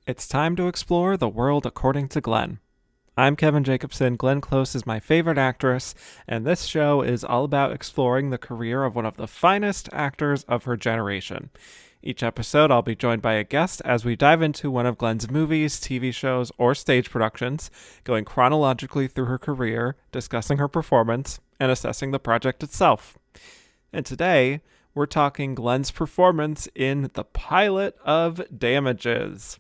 It's time to explore the world according to Glenn. I'm Kevin Jacobsen. Glenn Close is my favorite actress, and this show is all about exploring the career of one of the finest actors of her generation. Each episode, I'll be joined by a guest as we dive into one of Glenn's movies, TV shows, or stage productions, going chronologically through her career, discussing her performance, and assessing the project itself. And today, we're talking Glenn's performance in the pilot of Damages.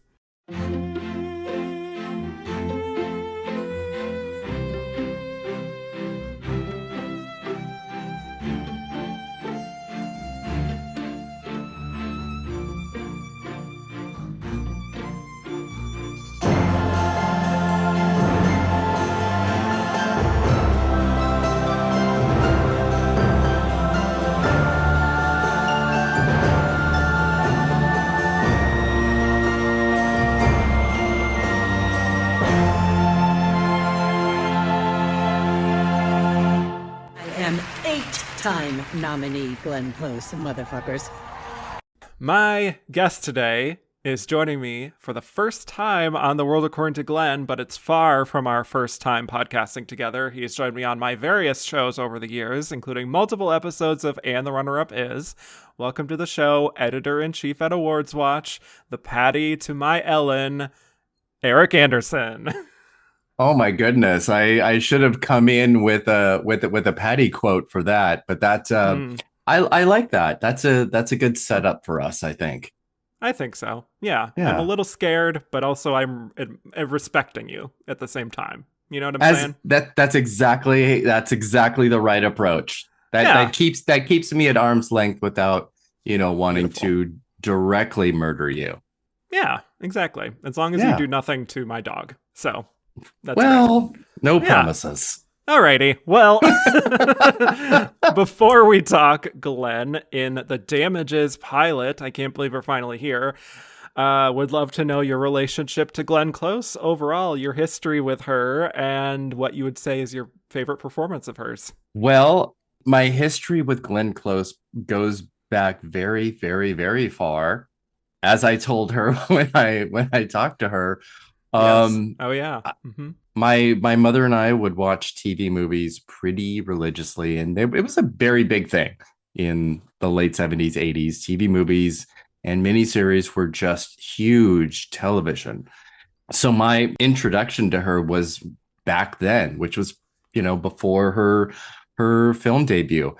Eight-time nominee Glenn Close, motherfuckers. My guest today is joining me for the first time on The World According to Glenn, but it's far from our first time podcasting together. He has joined me on my various shows over the years, including multiple episodes of And the Runner-Up Is. Welcome to the show, Editor-in-Chief at AwardsWatch, the Patty to my Ellen, Erik Anderson. Oh my goodness! I should have come in with a Patty quote for that, but I like that. That's a good setup for us, I think. I think so. Yeah. Yeah. I'm a little scared, but also I'm respecting you at the same time. You know what I'm saying? That's exactly the right approach. That keeps me at arm's length without wanting to directly murder you. Yeah, exactly. As long as you do nothing to my dog. So. That's no promises. Alrighty. Well, before we talk Glenn in the Damages pilot, I can't believe we're finally here. Would love to know your relationship to Glenn Close, overall, your history with her, and what you would say is your favorite performance of hers. Well, my history with Glenn Close goes back very, very, very far. As I told her when I talked to her. Yes. Oh yeah. Mm-hmm. My mother and I would watch TV movies pretty religiously, and it was a very big thing in the late 70s, 80s. TV movies and miniseries were just huge television. So my introduction to her was back then, which was, before her film debut.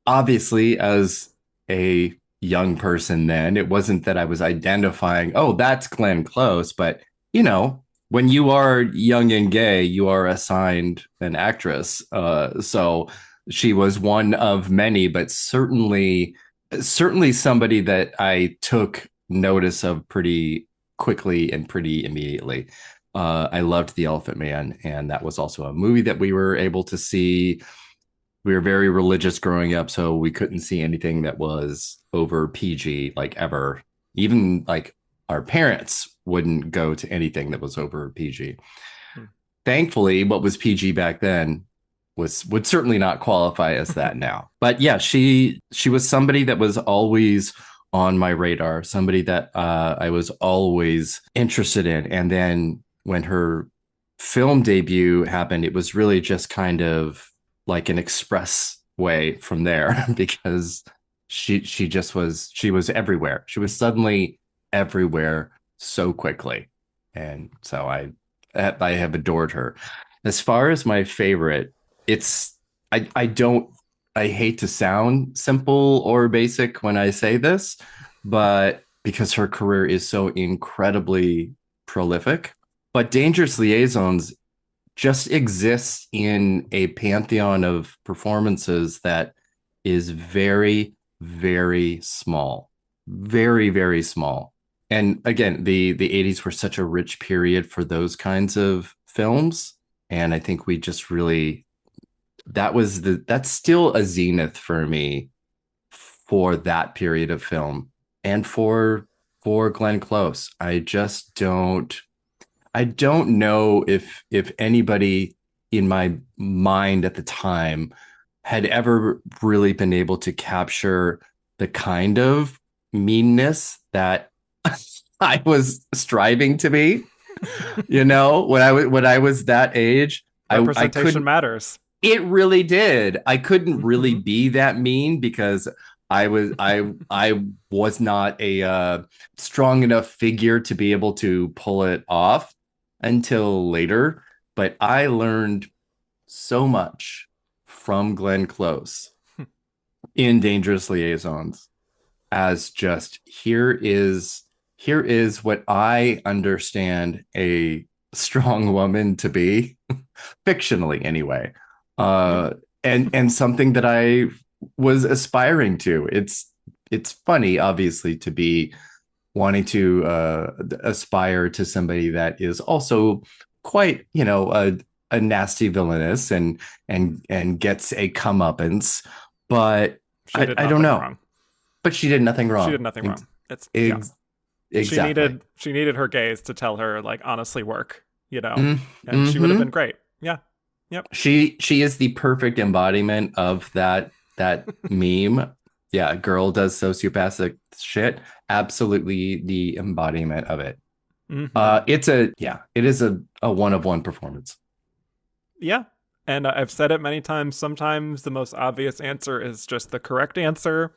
Obviously, as a young person then, it wasn't that I was identifying, oh, that's Glenn Close, but when you are young and gay, you are assigned an actress. So she was one of many, but certainly somebody that I took notice of pretty quickly and pretty immediately. I loved The Elephant Man, and that was also a movie that we were able to see. We were very religious growing up, so we couldn't see anything that was over PG, like ever. Even like our parents wouldn't go to anything that was over PG. Thankfully, what was PG back then would certainly not qualify as that now. But yeah, she was somebody that was always on my radar, somebody that I was always interested in. And then when her film debut happened, it was really just kind of like an express way from there because she was everywhere. She was suddenly everywhere so quickly, and so I have adored her. As far as my favorite, I hate to sound simple or basic when I say this, but because her career is so incredibly prolific, but Dangerous Liaisons just exists in a pantheon of performances that is very, very small, very, very small. And again, the 80s were such a rich period for those kinds of films. And I think we just really, that's still a zenith for me for that period of film and for Glenn Close. I don't know if anybody in my mind at the time had ever really been able to capture the kind of meanness that I was striving to be. When I was that age, I Representation couldn't. matters. It really did. I couldn't really Hmm. be that mean because I was not a strong enough figure to be able to pull it off until later. But I learned so much from Glenn Close in Dangerous Liaisons as just here is what I understand a strong woman to be, fictionally anyway. Yeah. And something that I was aspiring to. It's funny, obviously, to be wanting to aspire to somebody that is also quite, a nasty villainess and gets a comeuppance, but She did I don't nothing know. wrong. But she did nothing She did wrong. nothing wrong. It's yeah. Ex- She exactly. needed her gaze to tell her like honestly work, and she would have Mm-hmm. been great. Yeah. Yep. She is the perfect embodiment of that meme. Yeah, girl does sociopathic shit. Absolutely the embodiment of it. Hmm. It is a one of one performance. Yeah. And I've said it many times. Sometimes the most obvious answer is just the correct answer.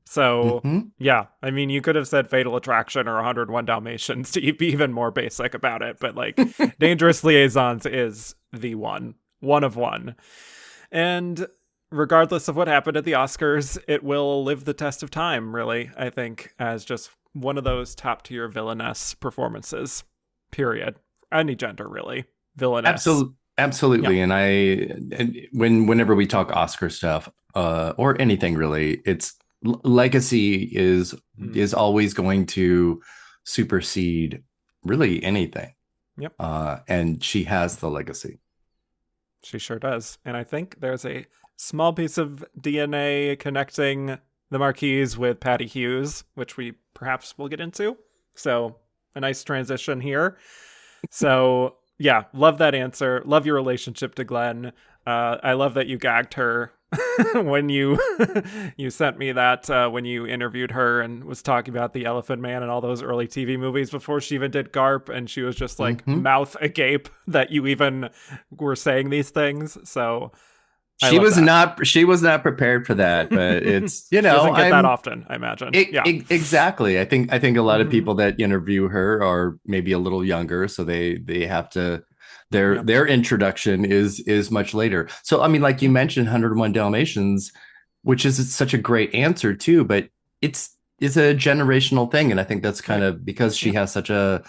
So, Mm-hmm. yeah, I mean, you could have said Fatal Attraction or 101 Dalmatians to be even more basic about it, but like Dangerous Liaisons is the one of one. And regardless of what happened at the Oscars, it will live the test of time, really, I think, as just one of those top tier villainess performances, period. Any gender, really. Villainess. Yeah. Absolutely. And whenever we talk Oscar stuff, or anything really, it's legacy Mm. is always going to supersede really anything. Yep. And she has the legacy. She sure does. And I think there's a small piece of DNA connecting the Marquise with Patty Hewes, which we perhaps will get into. So, a nice transition here. So, yeah, love that answer. Love your relationship to Glenn. I love that you gagged her when you you sent me that when you interviewed her and was talking about the Elephant Man and all those early TV movies before she even did Garp, and she was just like Hmm. mouth agape that you even were saying these things. So I love that. She was not prepared for that, but it's, She doesn't get that I'm often, I imagine. Yeah. exactly. I think a lot of Hmm. people that interview her are maybe a little younger, so they have to Yep. their introduction is much later. So I mean, like you Yeah. mentioned, 101 Dalmatians, which is such a great answer too, but it's a generational thing, and I think that's kind Right. of because she Yeah. has such a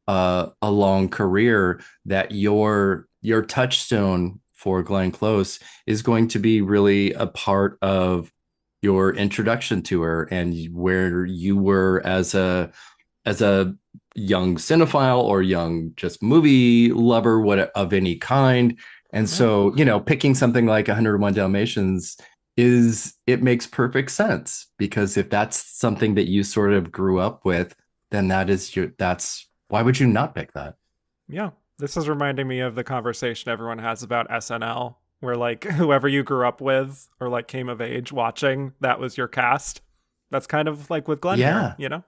long career that your touchstone for Glenn Close is going to be really a part of your introduction to her and where you were as a young cinephile or young just movie lover, what of any kind. And Yeah. so, picking something like 101 Dalmatians it makes perfect sense because if that's something that you sort of grew up with, then that's why would you not pick that? Yeah. This is reminding me of the conversation everyone has about SNL, where like whoever you grew up with or like came of age watching, that was your cast. That's kind of like with Glenn here, Yeah, yeah,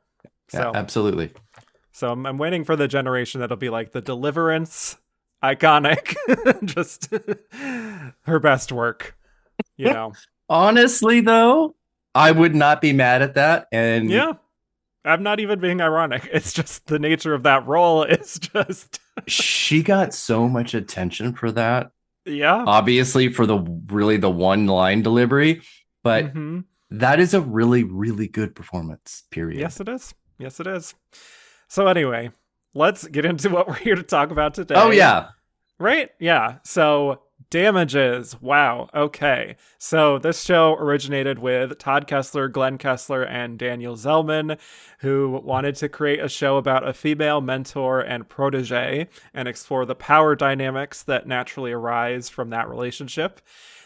So, absolutely. I'm waiting for the generation that'll be like the Deliverance, iconic, just her best work, you know. Honestly, though, I would not be mad at that. And Yeah, I'm not even being ironic. It's just the nature of that role is just she got so much attention for that. yeah. Obviously, for the one line delivery, but Mm-hmm. that is a really, really good performance, period. Yes, it is. Yes, it is. So anyway, let's get into what we're here to talk about Oh, today. yeah. Right? Yeah. So damages. Wow. Okay. So this show originated with Todd Kessler, Glenn Kessler, and Daniel Zellman, who wanted to create a show about a female mentor and protege and explore the power dynamics that naturally arise from that relationship.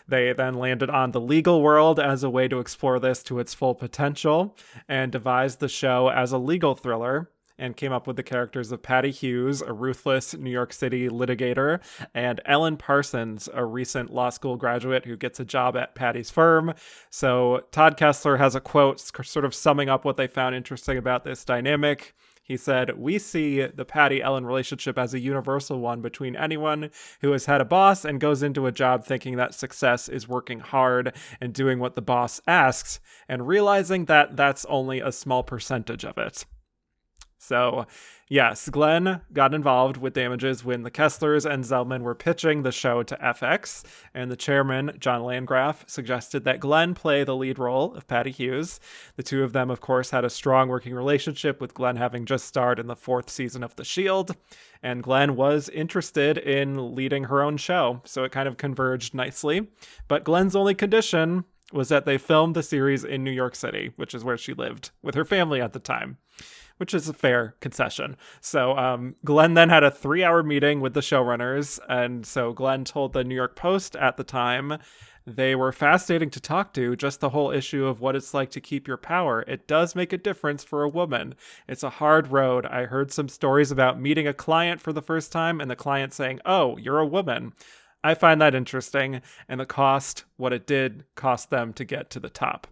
They then landed on the legal world as a way to explore this to its full potential and devised the show as a legal thriller and came up with the characters of Patty Hewes, a ruthless New York City litigator, and Ellen Parsons, a recent law school graduate who gets a job at Patty's firm. So Todd Kessler has a quote sort of summing up what they found interesting about this dynamic. He said, "We see the Patty-Ellen relationship as a universal one between anyone who has had a boss and goes into a job thinking that success is working hard and doing what the boss asks, and realizing that that's only a small percentage of it." So, yes, Glenn got involved with Damages when the Kesslers and Zellman were pitching the show to FX, and the chairman, John Landgraf, suggested that Glenn play the lead role of Patty Hewes. The two of them, of course, had a strong working relationship, with Glenn having just starred in the 4th season of The Shield, and Glenn was interested in leading her own show, so it kind of converged nicely. But Glenn's only condition was that they filmed the series in New York City, which is where she lived with her family at the time, which is a fair concession. So Glenn then had a 3-hour meeting with the showrunners. And so Glenn told the New York Post at the time, "They were fascinating to talk to, just the whole issue of what it's like to keep your power. It does make a difference for a woman. It's a hard road. I heard some stories about meeting a client for the first time and the client saying, 'Oh, you're a woman.' I find that interesting, and the cost, what it did cost them to get to the top."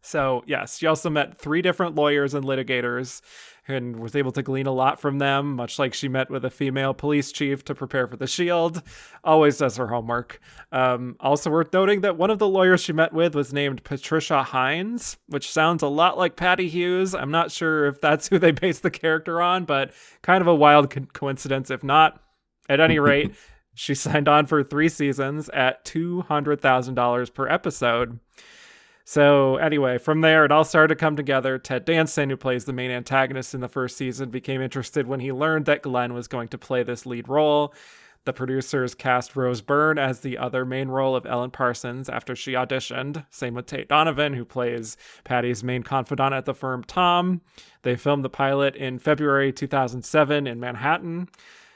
So, yes, she also met 3 different lawyers and litigators and was able to glean a lot from them, much like she met with a female police chief to prepare for The Shield. Always does her homework. Also worth noting that one of the lawyers she met with was named Patricia Hines, which sounds a lot like Patty Hewes. I'm not sure if that's who they based the character on, but kind of a wild coincidence if not. At any rate, she signed on for 3 seasons at $200,000 per episode. So anyway, from there, it all started to come together. Ted Danson, who plays the main antagonist in the 1st season, became interested when he learned that Glenn was going to play this lead role. The producers cast Rose Byrne as the other main role of Ellen Parsons after she auditioned. Same with Tate Donovan, who plays Patty's main confidant at the firm, Tom. They filmed the pilot in February 2007 in Manhattan.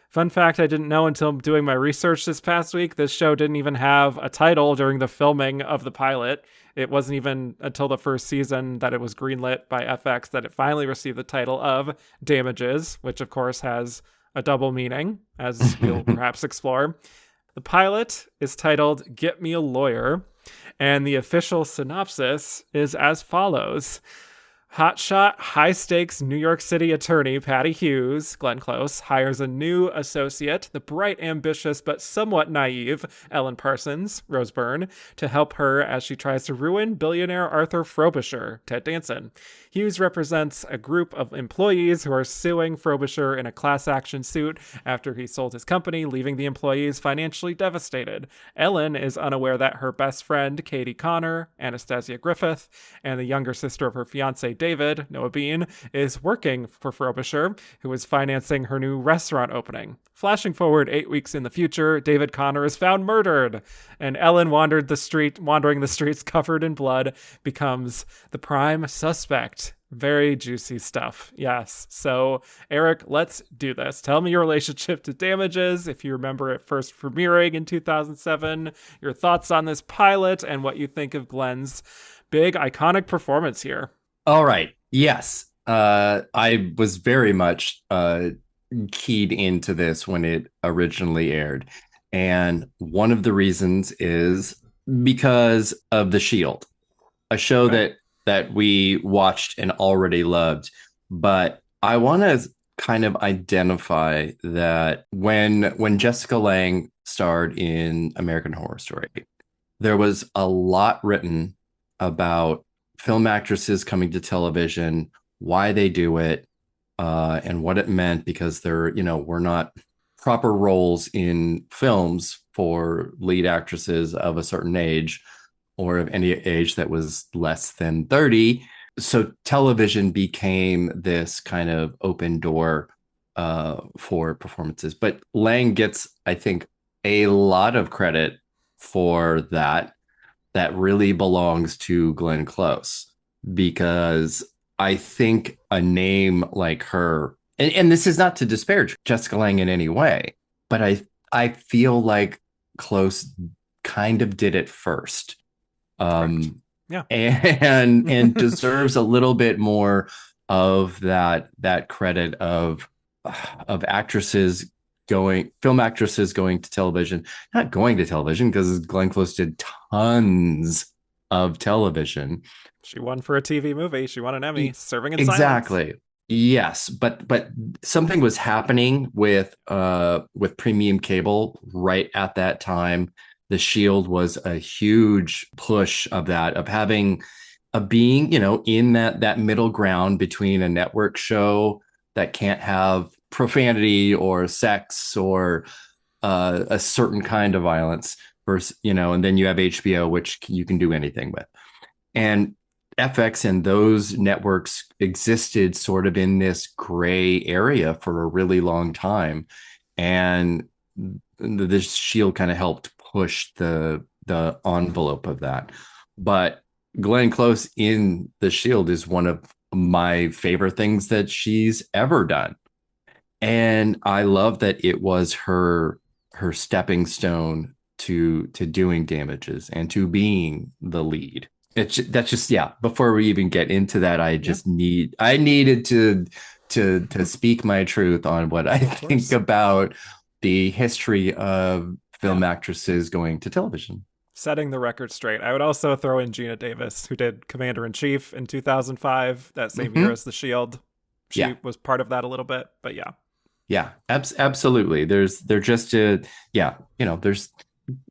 Fun fact I didn't know until doing my research this past week, this show didn't even have a title during the filming of the pilot. It wasn't even until the 1st season that it was greenlit by FX that it finally received the title of Damages, which of course has a double meaning, as we'll perhaps explore. The pilot is titled Get Me a Lawyer, and the official synopsis is as follows. Hotshot, high-stakes New York City attorney Patty Hewes, Glenn Close, hires a new associate, the bright, ambitious, but somewhat naive Ellen Parsons, Rose Byrne, to help her as she tries to ruin billionaire Arthur Frobisher, Ted Danson. Hewes represents a group of employees who are suing Frobisher in a class action suit after he sold his company, leaving the employees financially devastated. Ellen is unaware that her best friend, Katie Connor, Anastasia Griffith, and the younger sister of her fiance, David, Noah Bean, is working for Frobisher, who is financing her new restaurant opening. Flashing forward 8 weeks in the future, David Connor is found murdered, and Ellen wandering the streets covered in blood, becomes the prime suspect. Very juicy stuff. Yes. So, Eric, let's do this. Tell me your relationship to Damages, if you remember it first premiering in 2007, your thoughts on this pilot, and what you think of Glenn's big, iconic performance here. All right. Yes. I was very much keyed into this when it originally aired. And one of the reasons is because of The Shield, a show that we watched and already loved. But I want to kind of identify that when Jessica Lange starred in American Horror Story, there was a lot written about film actresses coming to television, why they do it, and what it meant, because were not proper roles in films for lead actresses of a certain age or of any age that was less than 30. So television became this kind of open door for performances. But Lang gets, I think, a lot of credit for that really belongs to Glenn Close, because I think a name like her, and this is not to disparage Jessica Lange in any way, but I feel like Close kind of did it first. Yeah. And deserves a little bit more of that credit of film actresses going to television, not going to television, because Glenn Close did tons of television. She won for a TV movie. She won an Emmy, Serving in Exactly. Silence. Yes, but something was happening with premium cable right at that time. The Shield was a huge push of that, of having a being, in that middle ground between a network show that can't have profanity or sex or a certain kind of violence versus, and then you have HBO, which you can do anything with. And FX and those networks existed sort of in this gray area for a really long time. And the Shield kind of helped push the envelope of that. But Glenn Close in the Shield is one of my favorite things that she's ever done. And I love that it was her stepping stone to doing Damages and to being the lead. That's just, yeah. Before we even get into that, Yeah, I needed to speak my truth on what I of think course. about the history of Yeah. film actresses going to television. Setting the record straight. I would also throw in Gina Davis, who did Commander in Chief in 2005, that same year Hmm. as The Shield. Yeah, She was part of that a little bit, but yeah. yeah, absolutely. They're just yeah, there's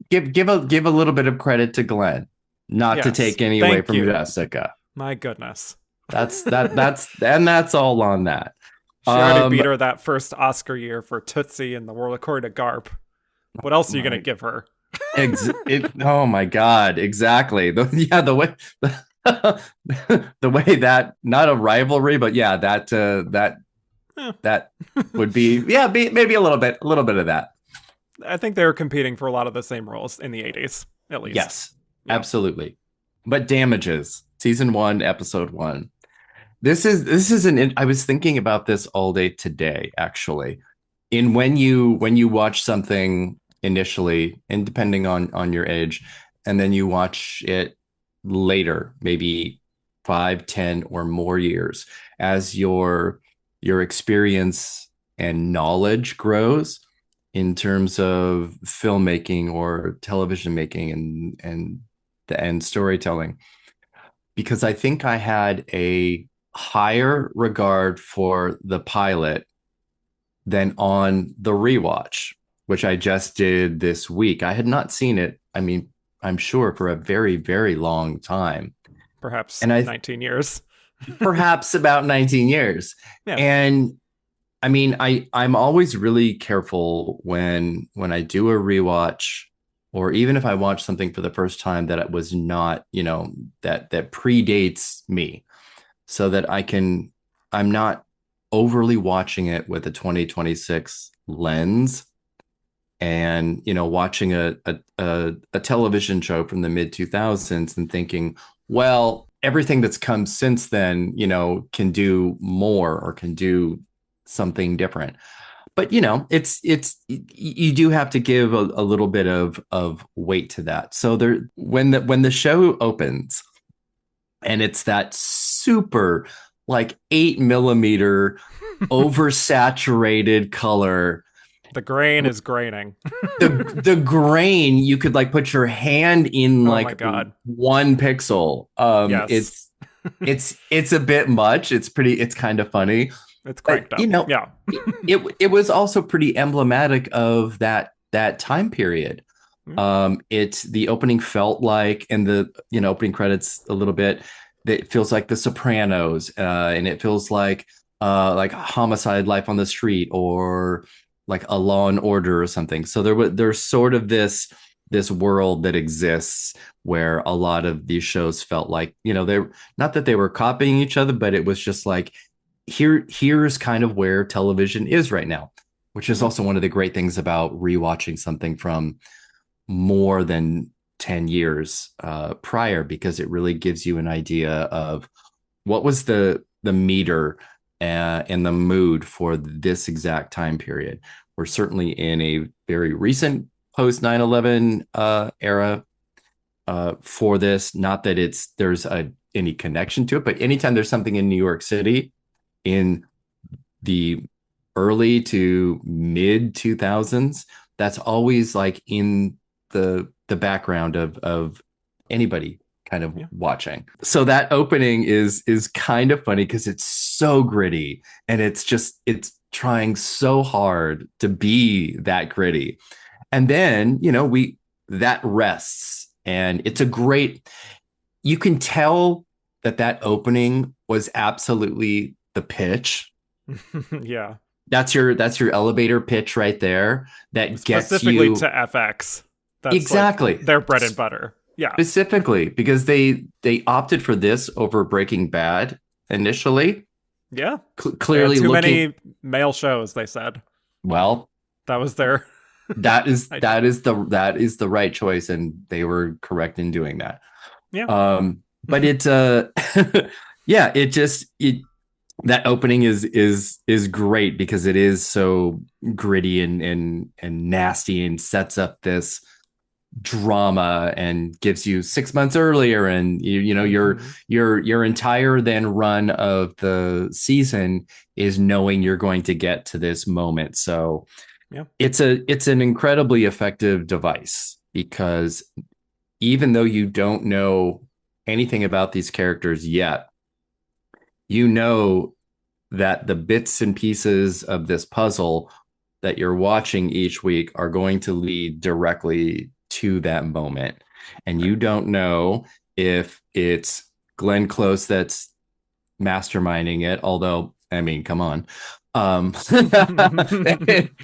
give a little bit of credit to Glenn, not to Yes. take any away Thank from you. Jessica. My goodness. That's all on that. She already Um, beat her that first Oscar year for Tootsie and The World According to Garp. What else are you going to my give her? oh my God, exactly. The way the way that, not a rivalry, but yeah, Eh, that would be, yeah, maybe a little bit of that. I think they were competing for a lot of the same roles in the 80s, at least. Yes, Yeah. absolutely. But Damages, season 1, episode 1. This is I was thinking about this all day today, actually. In when you watch something initially, and depending on your age, and then you watch it later, maybe 5, 10 or more years, as your experience and knowledge grows in terms of filmmaking or television making and storytelling. Because I think I had a higher regard for the pilot than on the rewatch, which I just did this week. I had not seen it, I mean, I'm sure, for a very, very long time. Perhaps And I 19 years. perhaps about 19 years. Yeah. And I mean, I'm always really careful when I do a rewatch, or even if I watch something for the first time that it was not, that predates me, so that I'm not overly watching it with a 2026 lens, and watching a television show from the mid 2000s and thinking, well, everything that's come since then, can do more or can do something different. But it's you do have to give a little bit of weight to that. So there, when the show opens, and it's that super, like, 8 millimeter oversaturated color, The grain is graining. the grain, you could like put your hand in Oh my like God. 1 pixel. Yes. It's a bit much. It's kind of funny. It's But cranked up. Yeah. it was also pretty emblematic of that time period. Mm, It's the opening felt like, and the opening credits a little bit, that it feels like The Sopranos, and it feels like Homicide: Life on the Street, or like a Law and Order or something. So there's sort of this world that exists where a lot of these shows felt like, they, not that they were copying each other, but it was just like, here's kind of where television is right now, which is mhm. also one of the great things about rewatching something from more than 10 years prior, because it really gives you an idea of what was the meter and the mood for this exact time period. We're certainly in a very recent post 9/11 era for this. Not that there's any connection to it, but anytime there's something in New York City in the early to mid 2000s, that's always like in the background of anybody kind of Yeah. watching. So that opening is kind of funny because it's so gritty, and it's trying so hard to be that gritty. And then, we that rests, and it's a great, you can tell that opening was absolutely the pitch. Yeah. That's your elevator pitch right there that gets Specifically you to FX. That's like exactly their bread and butter. Yeah. specifically because they opted for this over Breaking Bad initially. Yeah. They had Clearly too looking many male shows, they said. well. That was their That is idea. that is the right choice, and they were correct in doing that. Yeah. But it's yeah, it that opening is great because it is so gritty and nasty, and sets up this drama and gives you 6 months earlier, and your entire then run of the season is knowing you're going to get to this moment. So Yeah. it's an incredibly effective device, because even though you don't know anything about these characters yet, you know that the bits and pieces of this puzzle that you're watching each week are going to lead directly to that moment. And you Right. don't know if it's Glenn Close that's masterminding it, although, I mean, come on.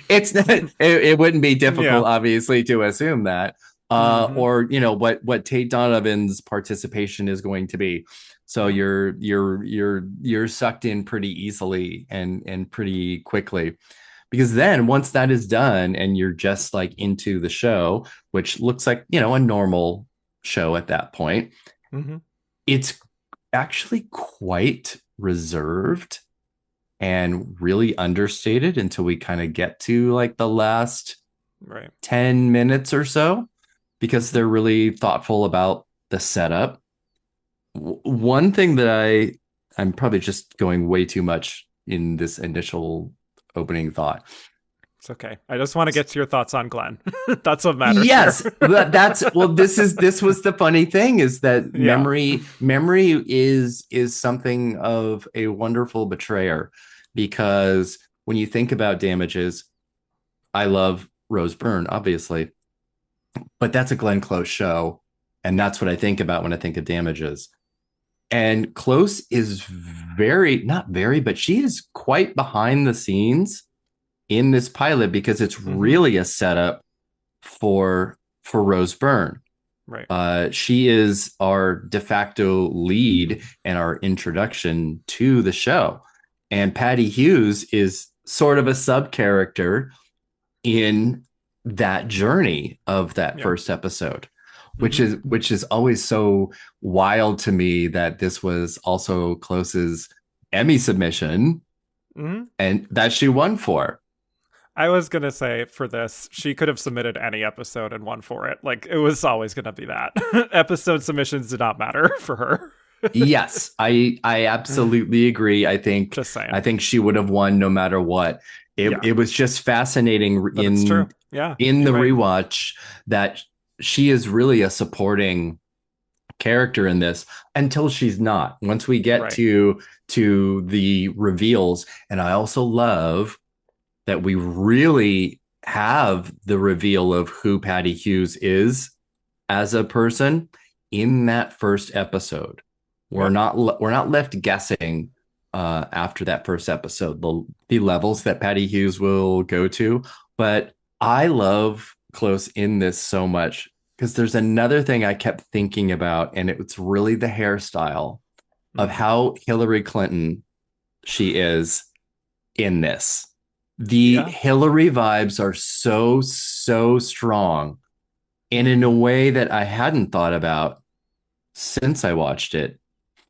It's not, it wouldn't be difficult, Yeah. obviously, to assume that. Hmm. Or what Tate Donovan's participation is going to be. So Yeah. you're sucked in pretty easily and pretty quickly, because then once that is done and you're just like into the show, which looks like a normal show at that point, Hmm. it's actually quite reserved and really understated until we kind of get to like the last Right. 10 minutes or so, because they're really thoughtful about the setup. One thing that I'm probably just going way too much in this initial opening thought. It's okay. I just want to get to your thoughts on Glenn. That's what matters here. Yes, that's well. This was the funny thing, is that Yeah. memory is something of a wonderful betrayer, because when you think about Damages, I love Rose Byrne, obviously, but that's a Glenn Close show, and Yeah. that's what I think about when I think of Damages. And Close is not very, but she is quite behind the scenes in this pilot, because it's Hmm. really a setup for Rose Byrne. Right. She is our de facto lead and our introduction to the show. And Patty Hewes is sort of a sub character in that journey of that Yeah. first episode, which Hmm. is always so wild to me, that this was also Close's Emmy submission, Hmm. and that she won for. I was going to say for this, she could have submitted any episode and won for it. Like, it was always going to be that. Episode submissions did not matter for her. Yes, I absolutely agree. Just I saying. think she would have won no matter what. Yeah. It was just fascinating But it's true. Yeah. in the You're right. rewatch that she is really a supporting character in this, until she's not. Once we get Right. to the reveals, and I also love that we really have the reveal of who Patty Hewes is as a person in that first episode. Yep. We're not left guessing after that first episode the levels that Patty Hewes will go to. But I love Close in this so much, because there's another thing I kept thinking about, and it's really the hairstyle of Hmm. how Hillary Clinton she is in this. The Yeah. Hillary vibes are so strong, and in a way that I hadn't thought about since I watched it.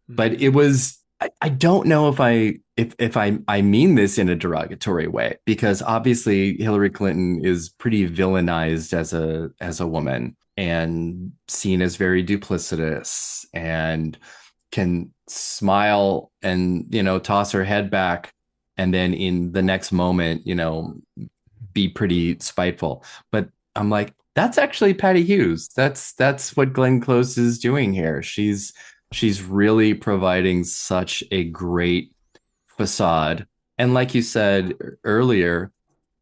But Hmm. it was, I don't know if I mean this in a derogatory way, because obviously Hillary Clinton is pretty villainized as a woman, and seen as very duplicitous, and can smile and toss her head back, and then in the next moment be pretty spiteful. But I'm like, that's actually Patty Hewes. That's what Glenn Close is doing here. She's really providing such a great facade. And like you said earlier,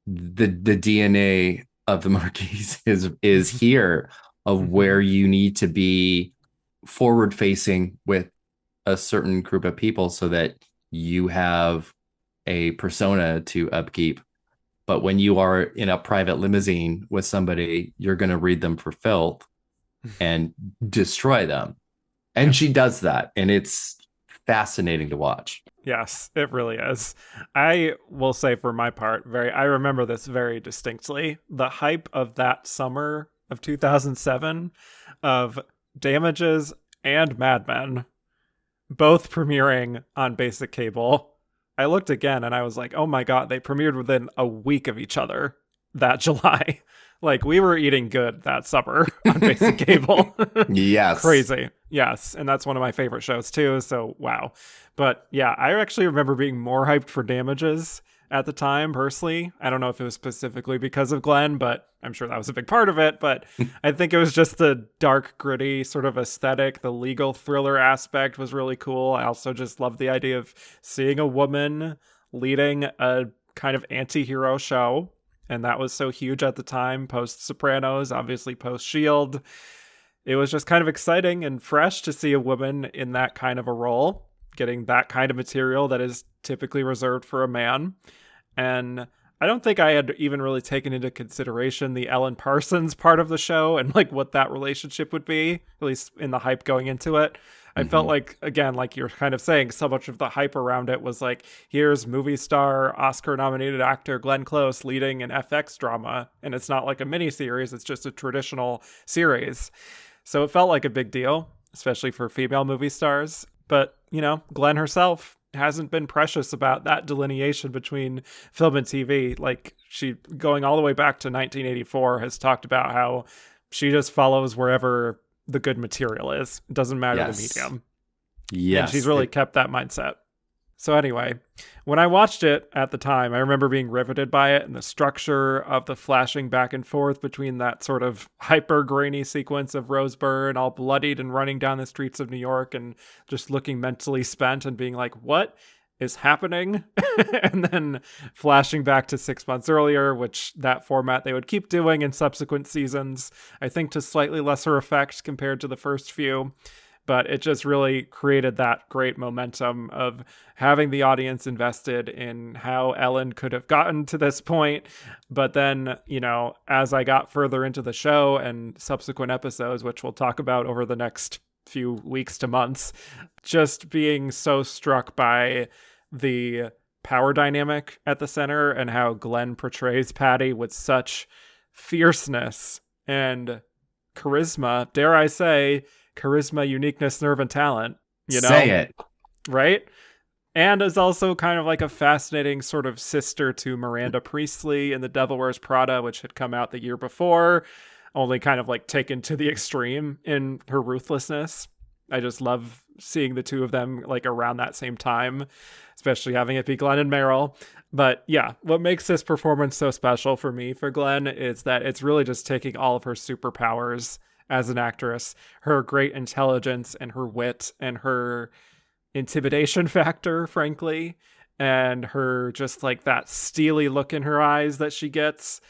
the DNA of the Marquise is here of Hmm. where you need to be forward facing with a certain group of people so that you have a persona to upkeep. But when you are in a private limousine with somebody, you're going to read them for filth and destroy them. And Yeah. she does that. And it's fascinating to watch. Yes, it really is. I will say for my part, I remember this very distinctly. The hype of that summer of 2007 of Damages and Mad Men both premiering on basic cable. I looked again and I was like, "Oh my god, they premiered within a week of each other that July." Like we were eating good that summer on basic cable. Yes. Crazy. Yes, and that's one of my favorite shows too, so wow. But yeah, I actually remember being more hyped for Damages at the time personally. I don't know if it was specifically because of Glenn, but I'm sure that was a big part of it, but I think it was just the dark, gritty sort of aesthetic. The legal thriller aspect was really cool. I also just loved the idea of seeing a woman leading a kind of anti-hero show, and that was so huge at the time, post Sopranos, obviously post Shield. It was just kind of exciting and fresh to see a woman in that kind of a role, getting that kind of material that is typically reserved for a man. And I don't think I had even really taken into consideration the Ellen Parsons part of the show and like what that relationship would be, at least in the hype going into it. I felt Mm-hmm. like, again, like you're kind of saying, so much of the hype around it was like, here's movie star, Oscar nominated actor Glenn Close leading an FX drama. And it's not like a mini series, it's just a traditional series. So it felt like a big deal, especially for female movie stars. But, you know, Glenn herself hasn't been precious about that delineation between film and TV. Like she going all the way back to 1984 has talked about how she just follows wherever the good material is. It doesn't matter the Yes. medium. And she's Yes. really kept that mindset. So anyway, when I watched it at the time, I remember being riveted by it and the structure of the flashing back and forth between that sort of hyper grainy sequence of Rose Byrne all bloodied and running down the streets of New York and just looking mentally spent and being like, what is happening? And then flashing back to 6 months earlier, which that format they would keep doing in subsequent seasons, I think to slightly lesser effect compared to the first few, but it just really created that great momentum of having the audience invested in how Ellen could have gotten to this point. But then, you know, as I got further into the show and subsequent episodes, which we'll talk about over the next few weeks to months, just being so struck by the power dynamic at the center and how Glenn portrays Patty with such fierceness and charisma, dare I say, charisma, uniqueness, nerve, and talent, you Say know, it. right? And is also kind of like a fascinating sort of sister to Miranda Priestley in The Devil Wears Prada, which had come out the year before, only kind of like taken to the extreme in her ruthlessness. I just love seeing the two of them like around that same time, especially having it be Glenn and Meryl. But yeah, what makes this performance so special for me for Glenn is that it's really just taking all of her superpowers as an actress, her great intelligence and her wit and her intimidation factor, frankly, and her just like that steely look in her eyes that she gets.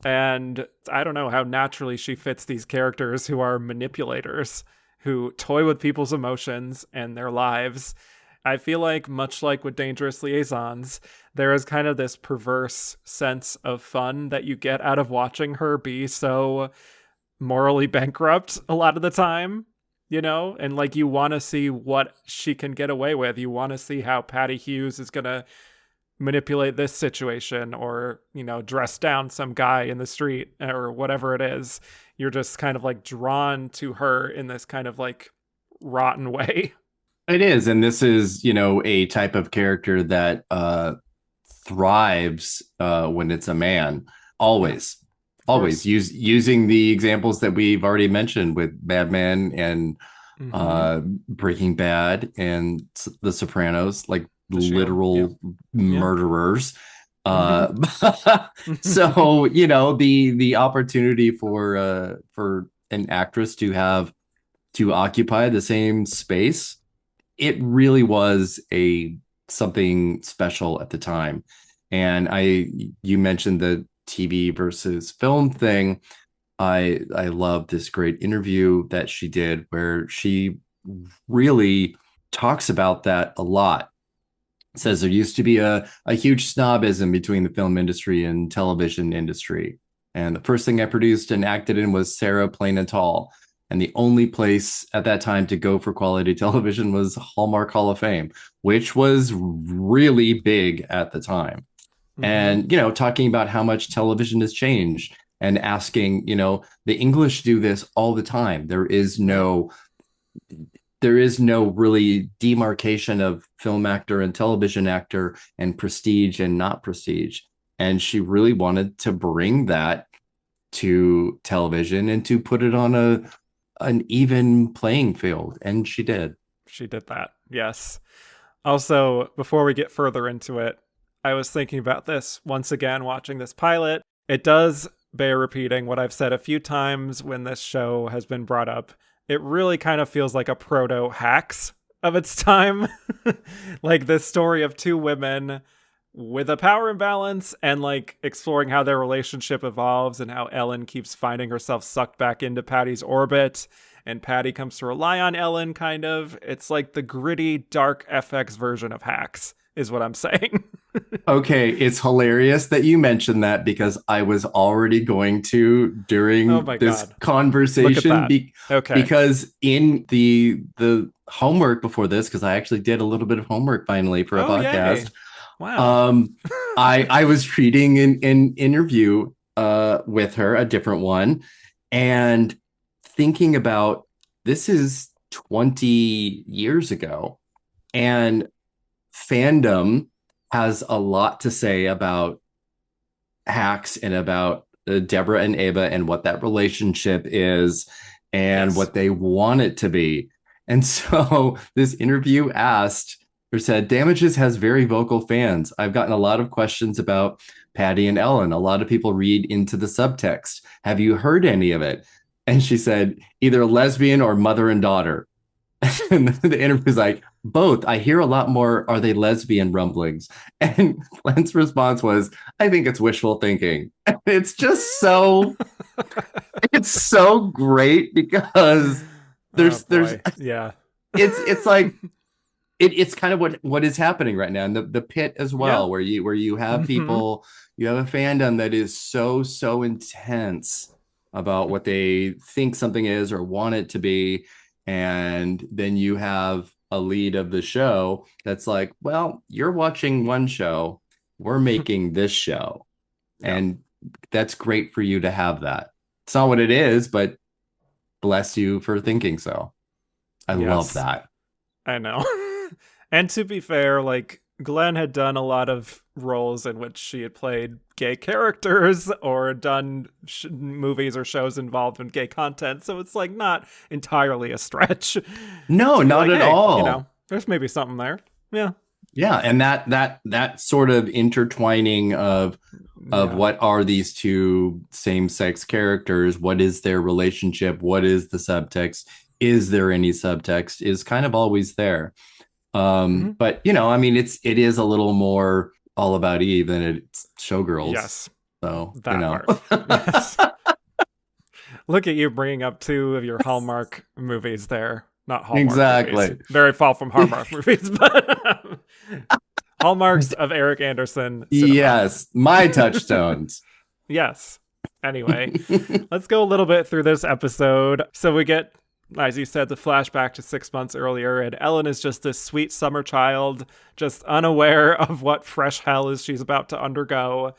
And I don't know how naturally she fits these characters who are manipulators, who toy with people's emotions and their lives. I feel like, much like with Dangerous Liaisons, there is kind of this perverse sense of fun that you get out of watching her be so morally bankrupt a lot of the time, you know? And like you want to see what she can get away with. You want to see how Patty Hewes is going to manipulate this situation or, you know, dress down some guy in the street or whatever it is. You're just kind of like drawn to her in this kind of like rotten way. It is. And this is, a type of character that thrives when it's a man. Yeah, Always. of Always course. using the examples that we've already mentioned with Madman and Mm-hmm. Breaking Bad and The Sopranos, like The Shield. Yeah. literal Yeah. murderers. Mm-hmm. Uh, so the opportunity for an actress to occupy the same space, it really was a something special at the time. And you mentioned the TV versus film thing. I love this great interview that she did where she really talks about that a lot. Says there used to be a huge snobism between the film industry and television industry. And the first thing I produced and acted in was Sarah Plain and Tall. And the only place at that time to go for quality television was Hallmark Hall of Fame, which was really big at the time. And, talking about how much television has changed and asking, the English do this all the time. There is no really demarcation of film actor and television actor and prestige and not prestige. And she really wanted to bring that to television and to put it on an even playing field. And she did. She did that. Yes. Also, before we get further into it, I was thinking about this once again, watching this pilot. It does bear repeating what I've said a few times when this show has been brought up. It really kind of feels like a proto-Hacks of its time. Like this story of two women with a power imbalance and like exploring how their relationship evolves and how Ellen keeps finding herself sucked back into Patty's orbit and Patty comes to rely on Ellen kind of. It's like the gritty, dark FX version of Hacks is what I'm saying. Okay, it's hilarious that you mentioned that because I was already going to during this conversation. Okay. Because in the homework before this, because I actually did a little bit of homework finally for a podcast. Yay. Wow. I was reading an interview with her, a different one, and thinking about this is 20 years ago, and fandom has a lot to say about Hacks and about Deborah and Ava and what that relationship is and what they want it to be. And so this interview asked or said, Damages has very vocal fans. I've gotten a lot of questions about Patty and Ellen. A lot of people read into the subtext. Have you heard any of it? And she said, either lesbian or mother and daughter. And the interview's like, both. I hear a lot more, are they lesbian rumblings? And Glenn's response was, I think it's wishful thinking. And it's just so, it's so great because there's yeah. It's like, it's kind of what is happening right now. And the pit as well, where you have people, you have a fandom that is so intense about what they think something is or want it to be. And then you have a lead of the show that's like, well, you're watching one show, we're making this show. And that's great for you to have that. It's not what it is, but bless you for thinking so. I love that. I know. And to be fair, like Glenn had done a lot of roles in which she had played gay characters or done movies or shows involved in gay content. So it's like not entirely a stretch. No, not at all. There's maybe something there. Yeah. Yeah. And that sort of intertwining of what are these two same-sex characters? What is their relationship? What is the subtext? Is there any subtext? Is kind of always there. But it is a little more All About Eve than it's Showgirls. Yes. So part. Yes. Look at you bringing up two of your Hallmark movies there. Not Hallmark movies. Very far from Hallmark movies, but Hallmarks of Erik Anderson cinema. Yes, my touchstones. Yes. Anyway, let's go a little bit through this episode. So we get, as you said, the flashback to 6 months earlier, and Ellen is just this sweet summer child, just unaware of what fresh hell is she's about to undergo.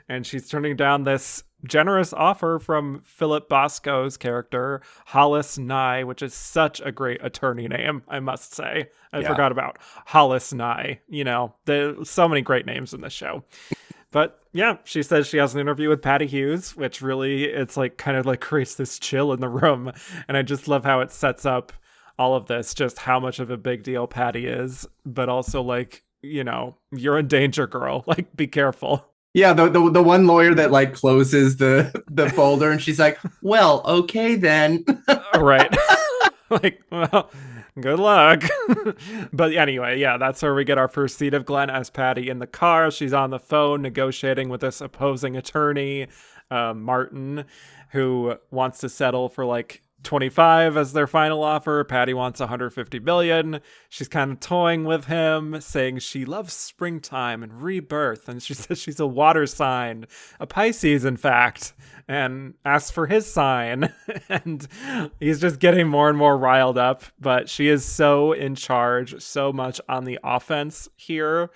And she's turning down this generous offer from Philip Bosco's character, Hollis Nye, which is such a great attorney name, I must say. I forgot about Hollis Nye. There's so many great names in this show. But yeah, she says she has an interview with Patty Hewes, which really, it's like kind of like creates this chill in the room. And I just love how it sets up all of this, just how much of a big deal Patty is, but also like, you're in danger, girl. Like, be careful. Yeah, the one lawyer that like closes the folder and she's like, well, okay then. Right. Like, well, Good luck. But anyway, yeah, that's where we get our first scene of Glenn as Patty in the car. She's on the phone negotiating with this opposing attorney, Martin, who wants to settle for like 25 as their final offer. Patty wants 150 billion. She's kind of toying with him, saying she loves springtime and rebirth, and she says she's a water sign, a Pisces in fact, and asks for his sign. And he's just getting more and more riled up, but she is so in charge, so much on the offense here.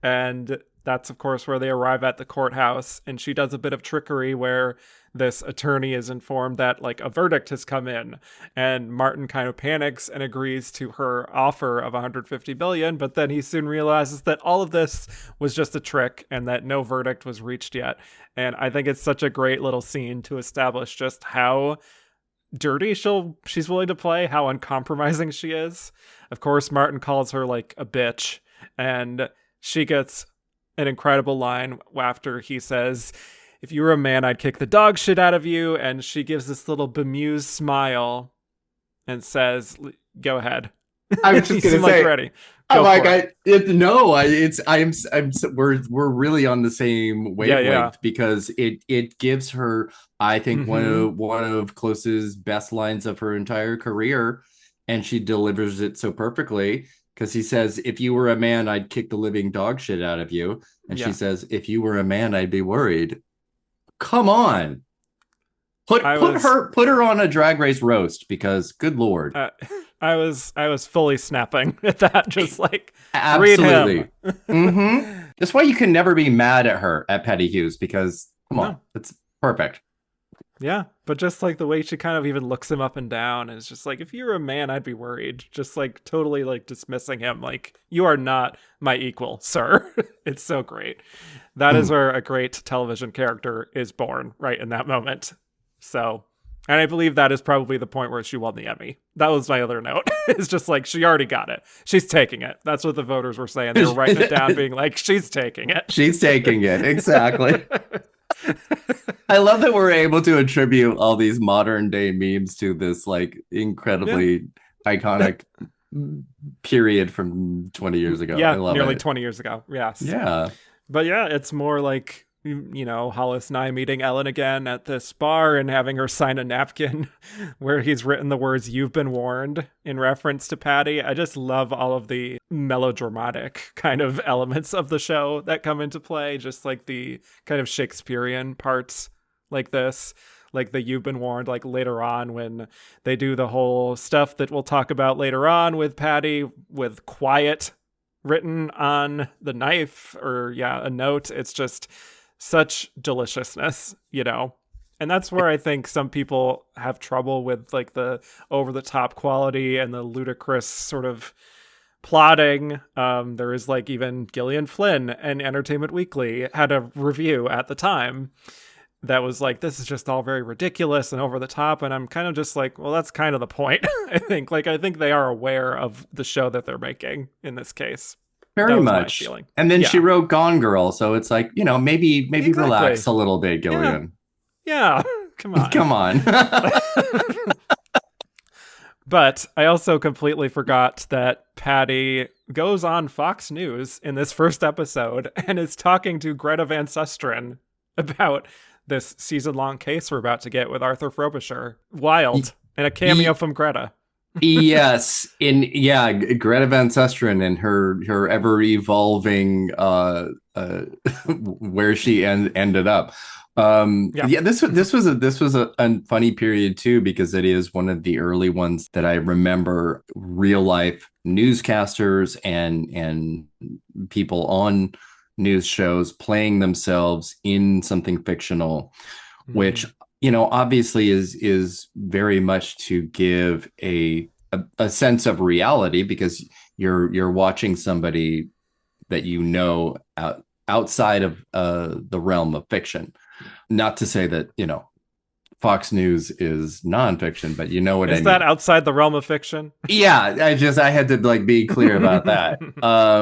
And that's of course where they arrive at the courthouse, and she does a bit of trickery where this attorney is informed that like a verdict has come in, and Martin kind of panics and agrees to her offer of 150 billion, but then he soon realizes that all of this was just a trick and that no verdict was reached yet. And I think it's such a great little scene to establish just how dirty she's willing to play, how uncompromising she is. Of course, Martin calls her like a bitch, and she gets an incredible line after he says, "If you were a man, I'd kick the dog shit out of you." And she gives this little bemused smile and says, "Go ahead." I was just going to say, ready. I'm like, we're really on the same wavelength, because it gives her, I think, one of Close's best lines of her entire career, and she delivers it so perfectly. Because he says, "If you were a man, I'd kick the living dog shit out of you," and she says, "If you were a man, I'd be worried." Come on, put her on a Drag Race roast, because good Lord. I was fully snapping at that, just like, absolutely. Read him. That's why you can never be mad at her, at Patty Hewes, because come on, it's perfect. Yeah, but just like the way she kind of even looks him up and down, and it's just like, if you were a man, I'd be worried. Just like totally like dismissing him, like, you are not my equal, sir. It's so great. That is where a great television character is born, right in that moment. So, and I believe that is probably the point where she won the Emmy. That was my other note. It's just like, she already got it. She's taking it. That's what the voters were saying. They were writing it down, being like, she's taking it. She's taking it. Exactly. I love that we're able to attribute all these modern day memes to this like incredibly iconic period from 20 years ago. Yeah, I love nearly it. 20 years ago. Yes. Yeah. But yeah, it's more like, you know, Hollis and I meeting Ellen again at this bar and having her sign a napkin where he's written the words "You've been warned" in reference to Patty. I just love all of the melodramatic kind of elements of the show that come into play, just like the kind of Shakespearean parts like this, like the "You've been warned," like later on when they do the whole stuff that we'll talk about later on with Patty, with quiet written on the knife, or a note. It's just such deliciousness, you know. And that's where I think some people have trouble with like the over the top quality and the ludicrous sort of plotting. There is like even Gillian Flynn and Entertainment Weekly had a review at the time that was like, this is just all very ridiculous and over the top. And I'm kind of just like, well, that's kind of the point. I think they are aware of the show that they're making in this case. Very much. And then she wrote Gone Girl. So it's like, you know, maybe exactly. Relax a little bit, Gillian. Yeah. Come on. Come on. But I also completely forgot that Patty goes on Fox News in this first episode and is talking to Greta Van Susteren about this season-long case we're about to get with Arthur Frobisher. Wild. And a cameo from Greta. Yes. Greta Van Susteren and her ever-evolving where she ended up. This was a funny period too, because it is one of the early ones that I remember real life newscasters and people on news shows playing themselves in something fictional, which, you know, obviously is very much to give a sense of reality, because you're watching somebody that you know outside of the realm of fiction. Not to say that, you know, Fox News is nonfiction, but you know what I mean. Is that outside the realm of fiction? Yeah, I had to like be clear about that.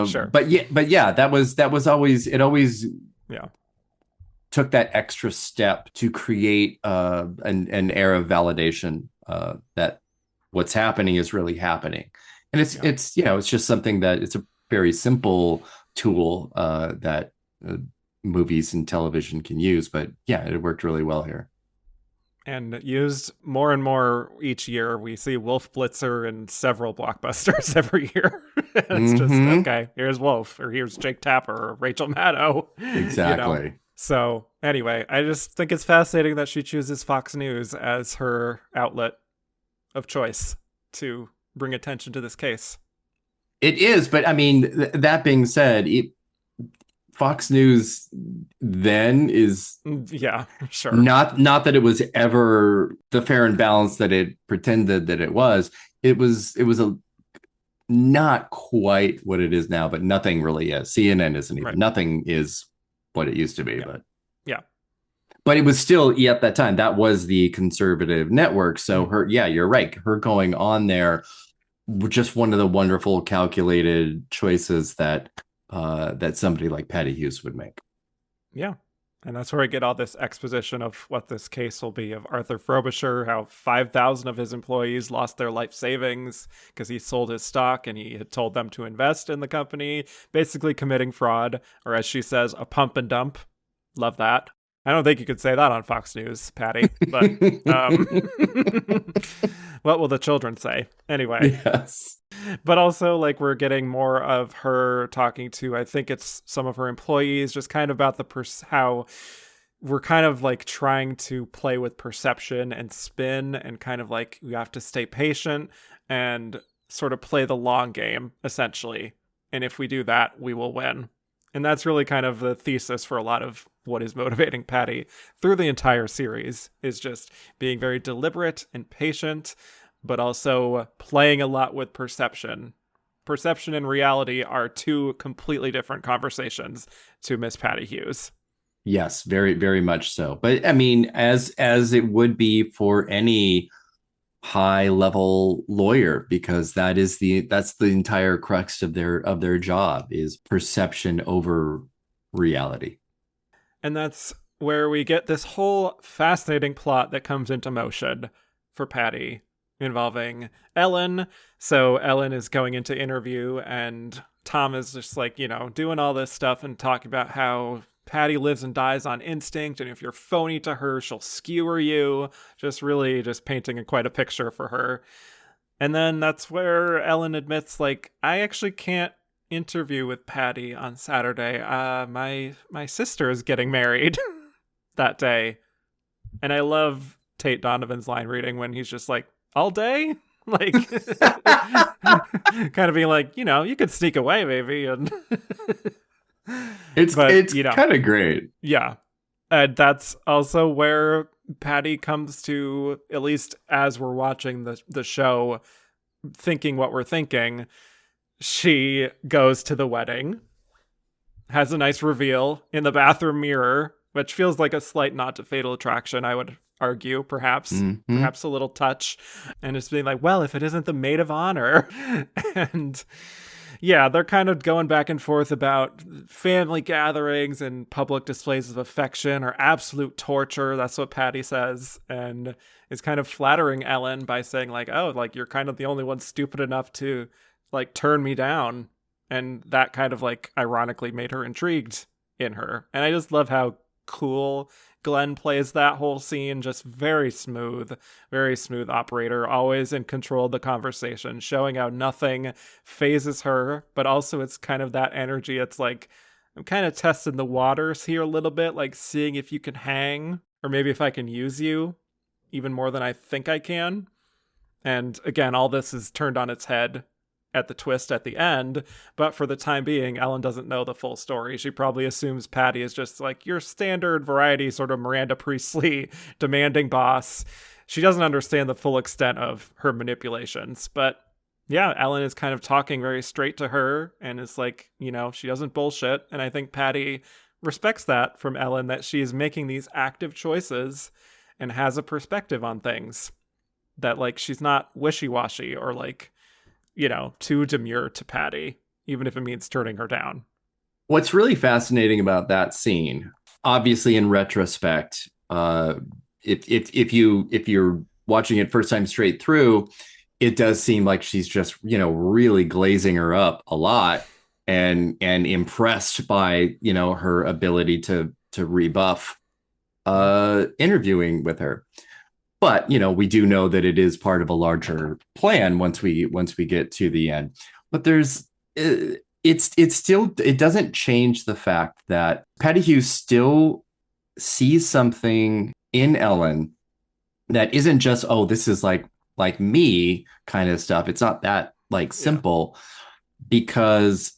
Sure. But yeah, that was always took that extra step to create an air of validation that what's happening is really happening. And Yeah. it's just something that it's a very simple tool that movies and television can use. But yeah, it worked really well here. And used more and more each year. We see Wolf Blitzer in several blockbusters every year. And it's just, Mm-hmm. okay, here's Wolf, or here's Jake Tapper, or Rachel Maddow, you know? Exactly. So, anyway, I just think it's fascinating that she chooses Fox News as her outlet of choice to bring attention to this case. It is, but I mean, that being said, Fox News then is Yeah, sure. not that it was ever the fair and balance that it pretended that it was. It was a not quite what it is now, but nothing really is. CNN isn't even. Right. Nothing is what it used to be, Yeah. Yeah. but it was still, yeah, at that time that was the conservative network. So Mm. her, yeah, you're right. Her going on there, just one of the wonderful calculated choices that that somebody like Patty Hewes would make. Yeah. And that's where I get all this exposition of what this case will be of Arthur Frobisher, how 5,000 of his employees lost their life savings because he sold his stock and he had told them to invest in the company, basically committing fraud, or as she says, a pump and dump. Love that. I don't think you could say that on Fox News, Patty, but um, what will the children say? Anyway, Yes. but also like we're getting more of her talking to, I think it's some of her employees, just kind of about how we're kind of like trying to play with perception and spin, and kind of like we have to stay patient and sort of play the long game essentially, and if we do that we will win. And that's really kind of the thesis for a lot of what is motivating Patty through the entire series, is just being very deliberate and patient, but also playing a lot with perception. Perception and reality are two completely different conversations to Miss Patty Hewes. Yes, very, very much so. But I mean, as it would be for any high level lawyer, because that's the entire crux of their job, is perception over reality. And that's where we get this whole fascinating plot that comes into motion for Patty involving Ellen. So Ellen is going into interview and Tom is just like, doing all this stuff and talking about how Patty lives and dies on instinct, and if you're phony to her, she'll skewer you. Just really just painting quite a picture for her. And then that's where Ellen admits, like, I actually can't interview with Patty on Saturday. My sister is getting married that day. And I love Tate Donovan's line reading when he's just like, all day? Like, kind of being like, you could sneak away maybe. And It's but, it's kind of great. yeah. And that's also where Patty comes to, at least as we're watching the show, thinking what we're thinking. She goes to the wedding, has a nice reveal in the bathroom mirror, which feels like a slight nod to Fatal Attraction, I would argue, perhaps. Mm-hmm. Perhaps a little touch. And it's being like, well, if it isn't the maid of honor. And yeah, they're kind of going back and forth about family gatherings and public displays of affection or absolute torture. That's what Patty says. And is kind of flattering Ellen by saying like, oh, like you're kind of the only one stupid enough to like turn me down. And that kind of like ironically made her intrigued in her. And I just love how cool Glenn plays that whole scene. Just very smooth operator, always in control of the conversation, showing how nothing phases her, but also it's kind of that energy. It's like, I'm kind of testing the waters here a little bit, like seeing if you can hang, or maybe if I can use you even more than I think I can. And again, all this is turned on its head at the twist at the end, but for the time being, Ellen doesn't know the full story. She probably assumes Patty is just like your standard variety sort of Miranda Priestley demanding boss. She doesn't understand the full extent of her manipulations, but yeah, Ellen is kind of talking very straight to her and is like, she doesn't bullshit. And I think Patty respects that from Ellen, that she is making these active choices and has a perspective on things, that like she's not wishy-washy or like, too demure to Patty, even if it means turning her down. What's really fascinating about that scene, obviously in retrospect, if you're watching it first time straight through, it does seem like she's just, really glazing her up a lot, and impressed by, her ability to rebuff Yeah. interviewing with her. But, we do know that it is part of a larger plan once we get to the end. But it's still, it doesn't change the fact that Patty Hughes still sees something in Ellen that isn't just, oh, this is like me kind of stuff. It's not that like Yeah. simple, because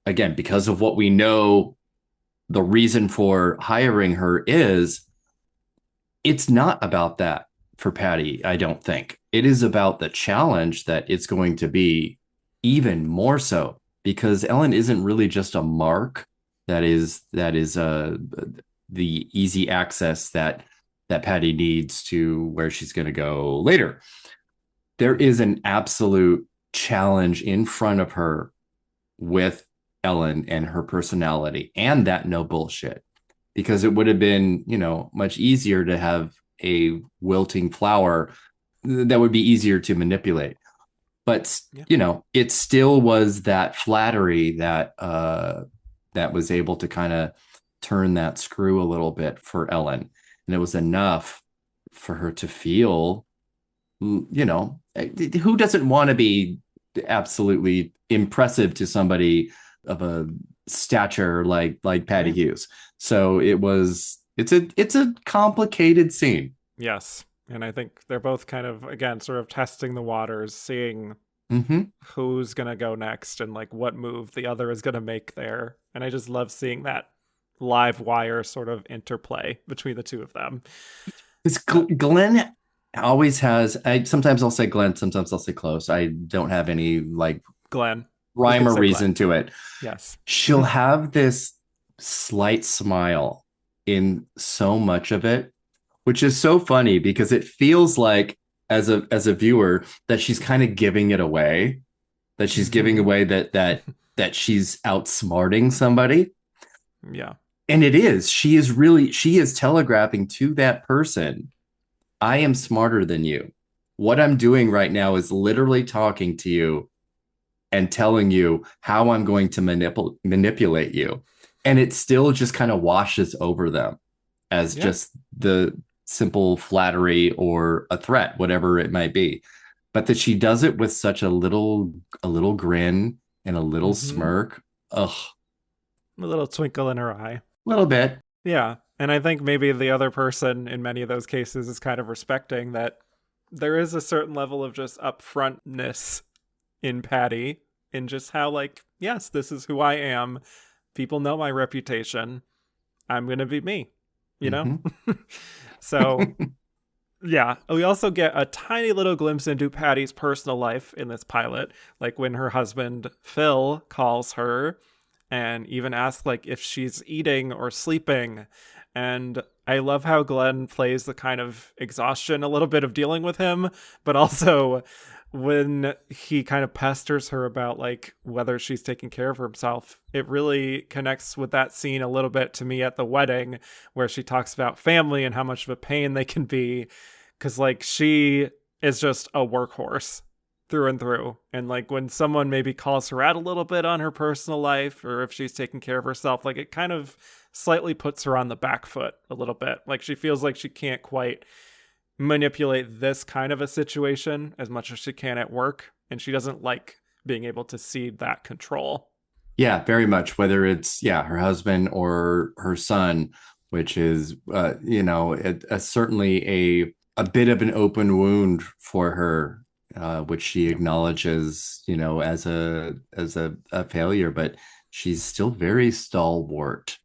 again, because of what we know, the reason for hiring her is, it's not about that for Patty, I don't think. It is about the challenge that it's going to be, even more so, because Ellen isn't really just a mark that is the easy access that Patty needs to where she's going to go later. There is an absolute challenge in front of her with Ellen and her personality and that no bullshit. Because it would have been, much easier to have a wilting flower that would be easier to manipulate. But, Yeah. it still was that flattery that was able to kind of turn that screw a little bit for Ellen. And it was enough for her to feel, who doesn't want to be absolutely impressive to somebody of a stature like Patty Yeah. Hughes. So it's a complicated scene. Yes. And I think they're both kind of, again, sort of testing the waters, seeing Mm-hmm. who's going to go next and like what move the other is going to make there. And I just love seeing that live wire sort of interplay between the two of them. It's Uh, Glenn always has. Sometimes I'll say Glenn, sometimes I'll say close. I don't have any like Glenn. We rhyme can or say reason Glenn. to it. Yes. She'll have this slight smile in so much of it, which is so funny because it feels like, as a viewer, that she's kind of giving it away, that she's giving Hmm. away that she's outsmarting somebody. Yeah. And it is. She is telegraphing to that person, I am smarter than you. What I'm doing right now is literally talking to you and telling you how I'm going to manipulate you. And it still just kind of washes over them as Yeah. just the simple flattery or a threat, whatever it might be. But that she does it with such a little grin and a little Hmm. smirk. Ugh, A little twinkle in her eye. a little bit. Yeah. And I think maybe the other person in many of those cases is kind of respecting that there is a certain level of just upfrontness in Patty, in just how, like, yes, this is who I am. People know my reputation. I'm going to be me, you know? Mm-hmm. So, yeah. We also get a tiny little glimpse into Patty's personal life in this pilot, like when her husband, Phil, calls her and even asks, like, if she's eating or sleeping. And I love how Glenn plays the kind of exhaustion, a little bit of dealing with him, but also when he kind of pesters her about like whether she's taking care of herself. It really connects with that scene a little bit to me at the wedding, where she talks about family and how much of a pain they can be, because like she is just a workhorse through and through. And like when someone maybe calls her out a little bit on her personal life, or if she's taking care of herself, like it kind of slightly puts her on the back foot a little bit. Like she feels like she can't quite manipulate this kind of a situation as much as she can at work, and she doesn't like being able to cede that control. Yeah, very much. Whether it's, yeah, her husband or her son, which is certainly a bit of an open wound for her, which she Yep. acknowledges, as a failure, but she's still very stalwart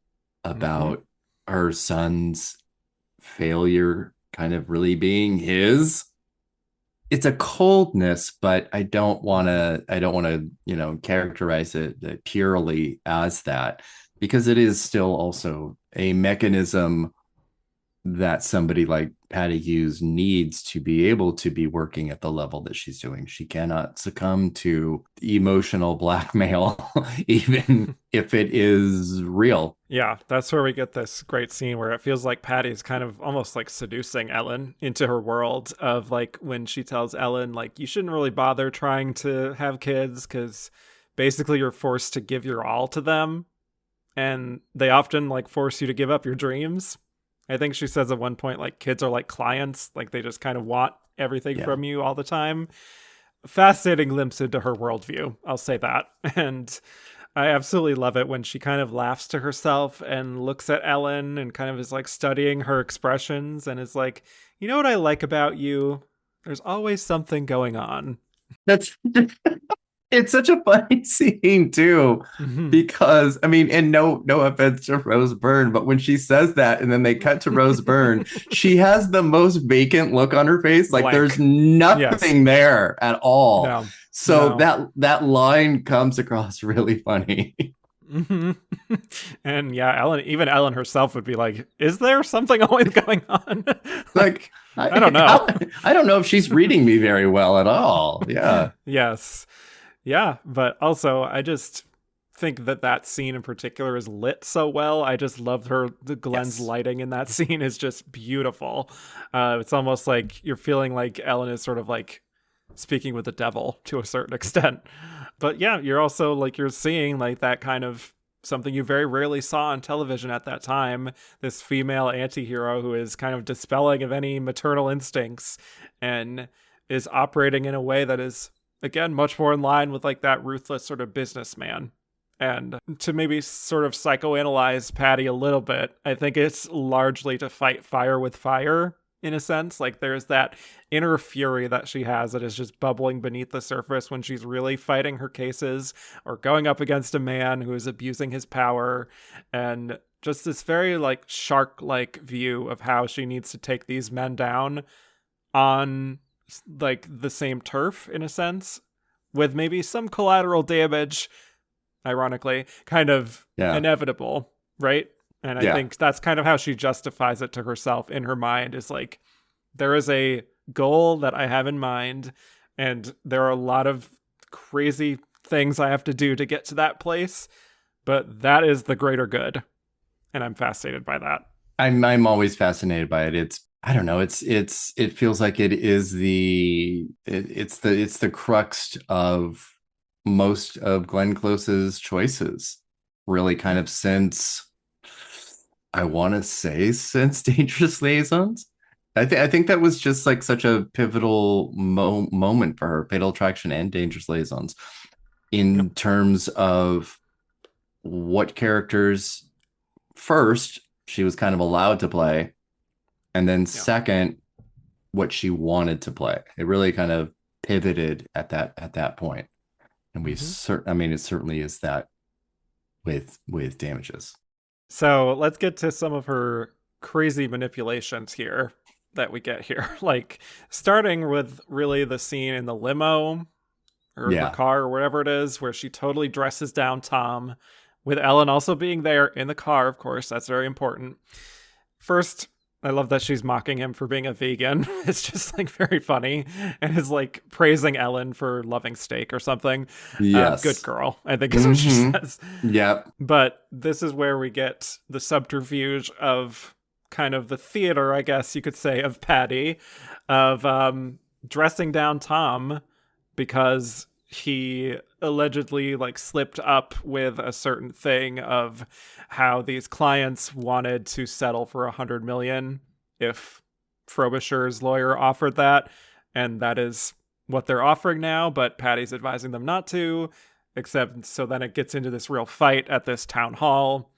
Mm-hmm. about her son's failure kind of really being his. It's a coldness, but Mm-hmm. I don't want to, characterize it purely as that, because it is still also a mechanism that somebody like Patty Hewes needs to be able to be working at the level that she's doing. She cannot succumb to emotional blackmail, even if it is real. Yeah, that's where we get this great scene where it feels like Patty's kind of almost like seducing Ellen into her world of like when she tells Ellen, like, you shouldn't really bother trying to have kids because basically you're forced to give your all to them. And they often like force you to give up your dreams. I think she says at one point, like, kids are like clients, like they just kind of want everything Yeah. from you all the time. Fascinating glimpse into her worldview, I'll say that. And I absolutely love it when she kind of laughs to herself and looks at Ellen and kind of is like studying her expressions and is like, you know what I like about you? There's always something going on. That's it's such a funny scene too, Mm-hmm. because I mean, and no offense to Rose Byrne, but when she says that and then they cut to Rose Byrne, she has the most vacant look on her face, like there's Blank. Yes. nothing there at all. No. So No. that line comes across really funny. Mm-hmm. And yeah, even Ellen herself would be like, is there something always going on? Like I don't know. I don't know if she's reading me very well at all. Yeah. Yes. Yeah, but also I just think that scene in particular is lit so well. I just love the Glenn's Yes. lighting in that scene is just beautiful. It's almost like you're feeling like Ellen is sort of like speaking with the devil to a certain extent. But yeah, you're also like you're seeing like that kind of something you very rarely saw on television at that time, this female anti-hero who is kind of dispelling of any maternal instincts and is operating in a way that is again much more in line with like that ruthless sort of businessman. And to maybe sort of psychoanalyze Patty a little bit, I think it's largely to fight fire with fire in a sense. Like there's that inner fury that she has that is just bubbling beneath the surface when she's really fighting her cases or going up against a man who is abusing his power. And just this very like shark like view of how she needs to take these men down on like the same turf in a sense, with maybe some collateral damage, ironically, kind of Yeah. inevitable, right? And I Yeah. think that's kind of how she justifies it to herself in her mind is like, there is a goal that I have in mind, and there are a lot of crazy things I have to do to get to that place, but that is the greater good. And I'm fascinated by that. I'm always fascinated by it. It's I don't know. It feels like it is it's the crux of most of Glenn Close's choices, really, kind of since I want to say since Dangerous Liaisons. I think that was just like such a pivotal moment for her, Fatal Attraction and Dangerous Liaisons, Yep. in terms of what characters first she was kind of allowed to play, and then Yeah. second what she wanted to play. It really kind of pivoted at that point, and Mm-hmm. I mean, it certainly is that with Damages. So let's get to some of her crazy manipulations here that we get here. Like starting with really the scene in the limo or her Yeah. car or whatever it is, where she totally dresses down Tom, with Ellen also being there in the car, of course. That's very important. First, I love that she's mocking him for being a vegan. It's just like very funny and is like praising Ellen for loving steak or something. Good Yes. girl, I think is what she says. Yep. But this is where we get the subterfuge of kind of the theater, I guess you could say, of Patty, of dressing down Tom because he allegedly like slipped up with a certain thing of how these clients wanted to settle for 100 million if Frobisher's lawyer offered that, and that is what they're offering now, but Patty's advising them not to, except so then it gets into this real fight at this town hall.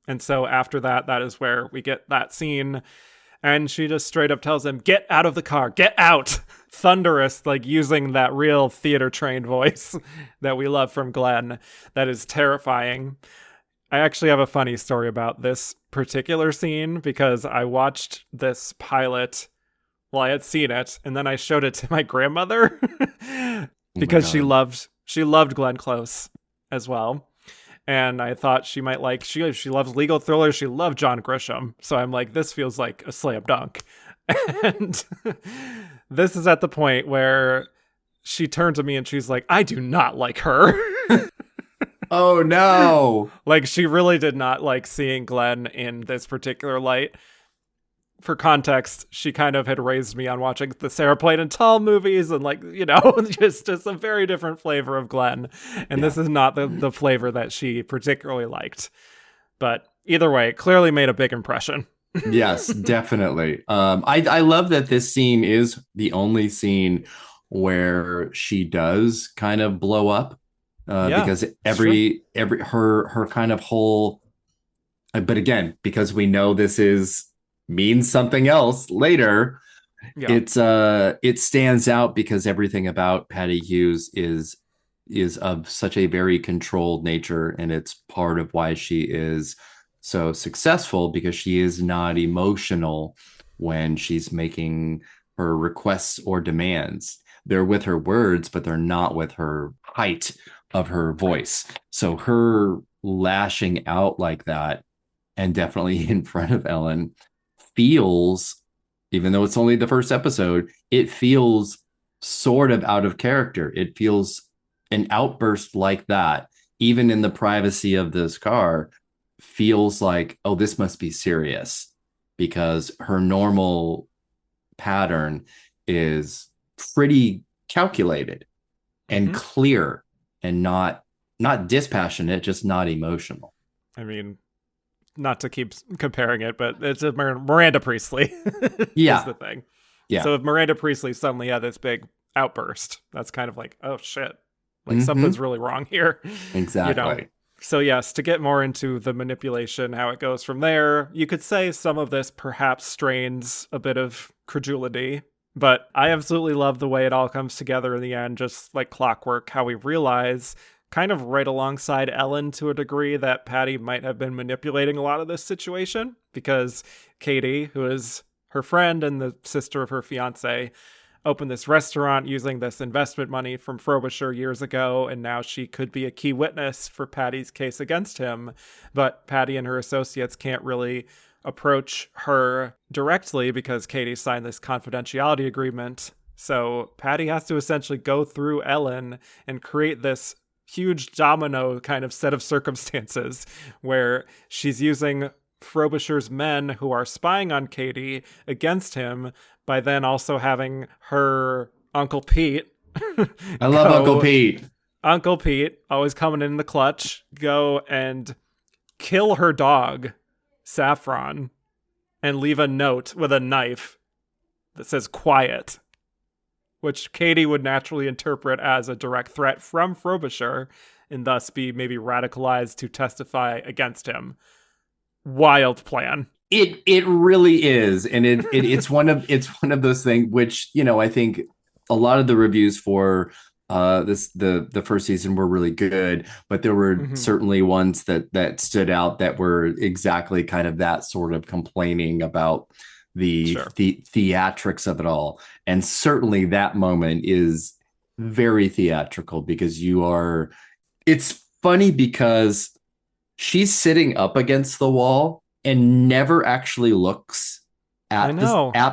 And so after that, that is where we get that scene. And she just straight up tells him, get out of the car, get out. Thunderous, like using that real theater trained voice that we love from Glenn. That is terrifying. I actually have a funny story about this particular scene because I watched this pilot. Well, I had seen it, and then I showed it to my grandmother Oh my because she God. loved Glenn Close as well. And I thought she might like, she loves legal thrillers. She loved John Grisham. So I'm like, this feels like a slam dunk. And this is at the point where she turned to me and she's like, I do not like her. Oh no. Like, she really did not like seeing Glenn in this particular light. For context, she kind of had raised me on watching the Sarah Plain and Tall movies and, like, you know, just a very different flavor of Glenn. And this is not the flavor that she particularly liked. But either way, it clearly made a big impression. Yes, definitely. I love that this scene is the only scene where she does kind of blow up. Because every her kind of whole, but again, because we know this means something else later, it stands out because everything about Patty Hewes is of such a very controlled nature, and it's part of why she is so successful, because she is not emotional when she's making her requests or demands. They're with her words, but they're not with her height of her voice. So her lashing out like that, and definitely in front of Ellen, feels, even though it's only the first episode, it feels sort of out of character. It feels an outburst like that, even in the privacy of this car, feels like, oh, this must be serious, because her normal pattern is pretty calculated and clear, and not dispassionate, just not emotional. I mean, not to keep comparing it, but it's a Miranda Priestley. Yeah. Is the thing. Yeah. So if Miranda Priestley suddenly had this big outburst, that's kind of like, oh shit, like something's really wrong here. Exactly. You know? So yes, to get more into the manipulation, how it goes from there, you could say some of this perhaps strains a bit of credulity, but I absolutely love the way it all comes together in the end, just like clockwork, how we realize, kind of right alongside Ellen to a degree, that Patty might have been manipulating a lot of this situation, because Katie, who is her friend and the sister of her fiance, opened this restaurant using this investment money from Frobisher years ago, and now she could be a key witness for Patty's case against him. But Patty and her associates can't really approach her directly because Katie signed this confidentiality agreement. So Patty has to essentially go through Ellen and create this huge domino kind of set of circumstances where she's using Frobisher's men who are spying on Katie against him, by then also having her Uncle Pete. I love Uncle Pete. Uncle Pete, always coming in the clutch, go and kill her dog, Saffron, and leave a note with a knife that says quiet, which Katie would naturally interpret as a direct threat from Frobisher, and thus be maybe radicalized to testify against him. Wild plan. It really is, and it's one of those things which, you know, I think a lot of the reviews for the first season were really good, but there were certainly ones that stood out that were exactly kind of that sort of complaining about the theatrics of it all. And certainly that moment is very theatrical, because it's funny because she's sitting up against the wall and never actually looks at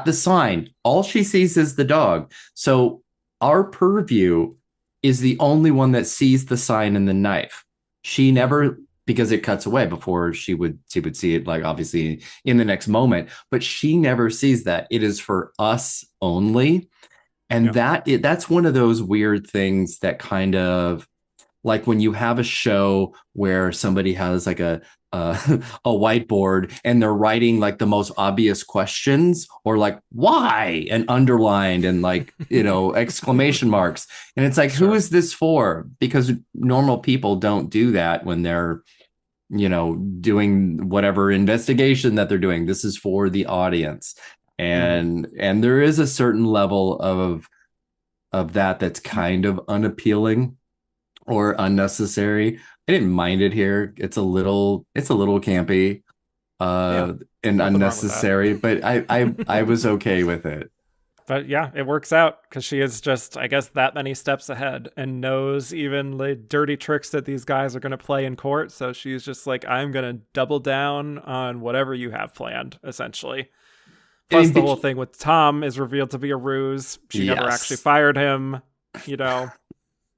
the sign. All she sees is the dog. So our purview is the only one that sees the sign and the knife. She never, because it cuts away before she would see it, like obviously in the next moment, but she never sees that. It is for us only. And that's one of those weird things that kind of, like when you have a show where somebody has like a whiteboard and they're writing like the most obvious questions, or like why, and underlined, and like, you know, exclamation marks. And it's like, who is this for? Because normal people don't do that when they're, you know, doing whatever investigation that they're doing. This is for the audience. And there is a certain level of that's kind of unappealing or unnecessary. I didn't mind it here. It's a little campy and unnecessary, but I was okay with it. But yeah, it works out because she is just, I guess, that many steps ahead and knows even the dirty tricks that these guys are going to play in court. So she's just like, I'm going to double down on whatever you have planned, essentially. I Plus, mean, the whole thing with Tom is revealed to be a ruse. She never actually yes. fired him, you know.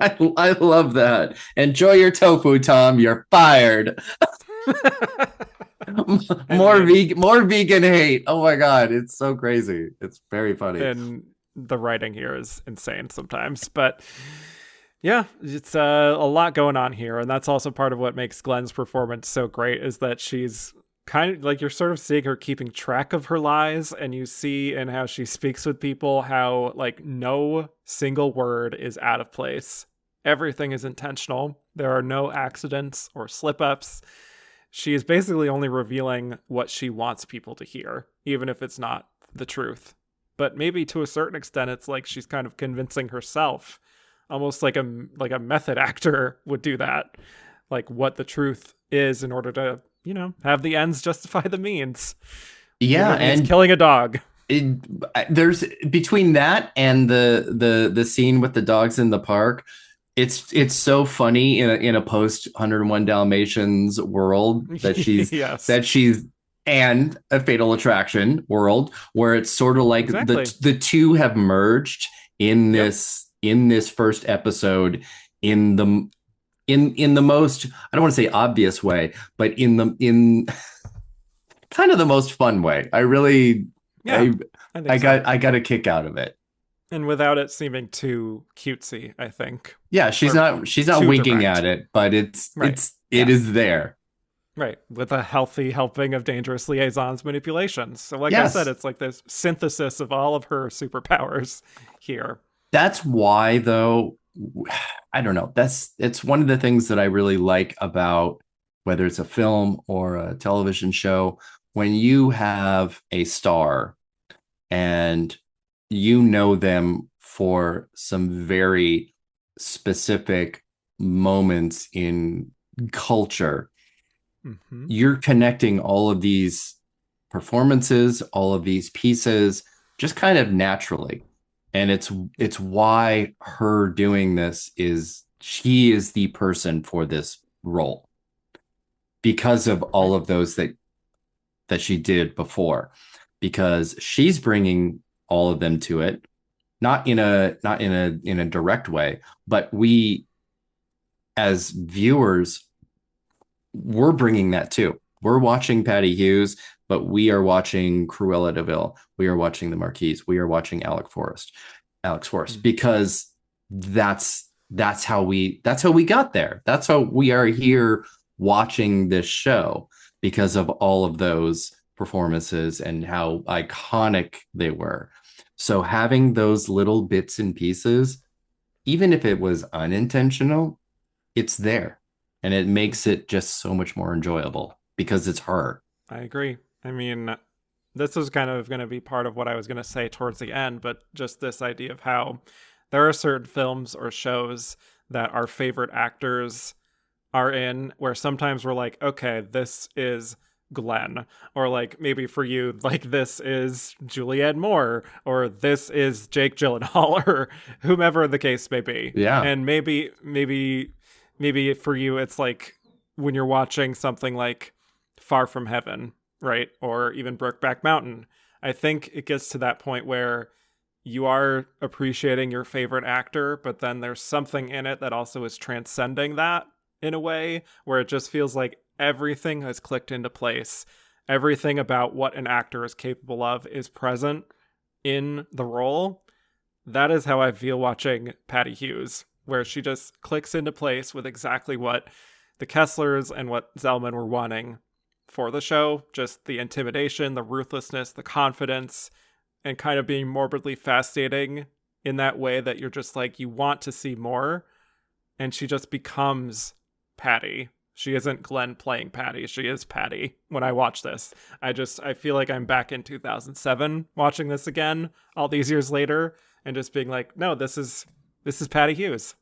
I love that. Enjoy your tofu, Tom. You're fired. I mean, More vegan hate. Oh my god, it's so crazy. It's very funny. and the writing here is insane sometimes. But yeah, it's a lot going on here. And that's also part of what makes Glenn's performance so great is that she's kind of like you're sort of seeing her keeping track of her lies. And you see in how she speaks with people how like no single word is out of place. Everything is intentional. There are no accidents or slip ups. She is basically only revealing what she wants people to hear, even if it's not the truth. But maybe to a certain extent, it's like she's kind of convincing herself, almost like a method actor would do that, like what the truth is in order to, you know, have the ends justify the means. Yeah, It's and killing a dog. there's between that and the scene with the dogs in the park. It's so funny in a post 101 Dalmatians world Yes, that she's and a Fatal Attraction world where it's sort of like exactly. the two have merged Yep. in this first episode in the in the most, I don't want to say obvious way, but in kind of the most fun way. Yeah, I I think so. I got a kick out of it. And without it seeming too cutesy, I think, Yeah, or she's not too winking at direct. it, but Right. it Yeah. is there. Right. With a healthy helping of dangerous liaisons manipulations. So, like I said, Yes. it's like this synthesis of all of her superpowers here. That's why though, I don't know. It's one of the things that I really like about whether it's a film or a television show when you have a star and you know them for some very specific moments in culture. Mm-hmm. You're connecting all of these performances, all of these pieces just kind of naturally. And it's why her doing this is she is the person for this role because of all Right. of those that she did before, because she's bringing all of them to it, not in a direct way, but we as viewers, we're bringing that too. We're watching Patty Hewes, but we are watching Cruella de Vil. We are watching the Marquise. We are watching Alex Forrest, Mm-hmm. because that's how we got there. That's how we are here watching this show because of all of those performances and how iconic they were. So having those little bits and pieces, even if it was unintentional, it's there. And it makes it just so much more enjoyable because it's her. I agree. I mean, this was kind of going to be part of what I was going to say towards the end, but just this idea of how there are certain films or shows that our favorite actors are in where sometimes we're like, okay, this is Glenn, or like maybe for you, like this is Julianne Moore, or this is Jake Gyllenhaal, or whomever the case may be. Yeah. And maybe for you, it's like when you're watching something like Far From Heaven, right? Or even Brokeback Mountain. I think it gets to that point where you are appreciating your favorite actor, but then there's something in it that also is transcending that in a way where it just feels like everything has clicked into place. Everything about what an actor is capable of is present in the role. That is how I feel watching Patty Hewes, where she just clicks into place with exactly what the Kesslers and what Zellman were wanting for the show. Just the intimidation, the ruthlessness, the confidence, and kind of being morbidly fascinating in that way that you're just like, you want to see more. And she just becomes Patty. She isn't Glenn playing Patty. She is Patty when I watch this. I feel like I'm back in 2007 watching this again all these years later and just being like, no, this is Patty Hewes.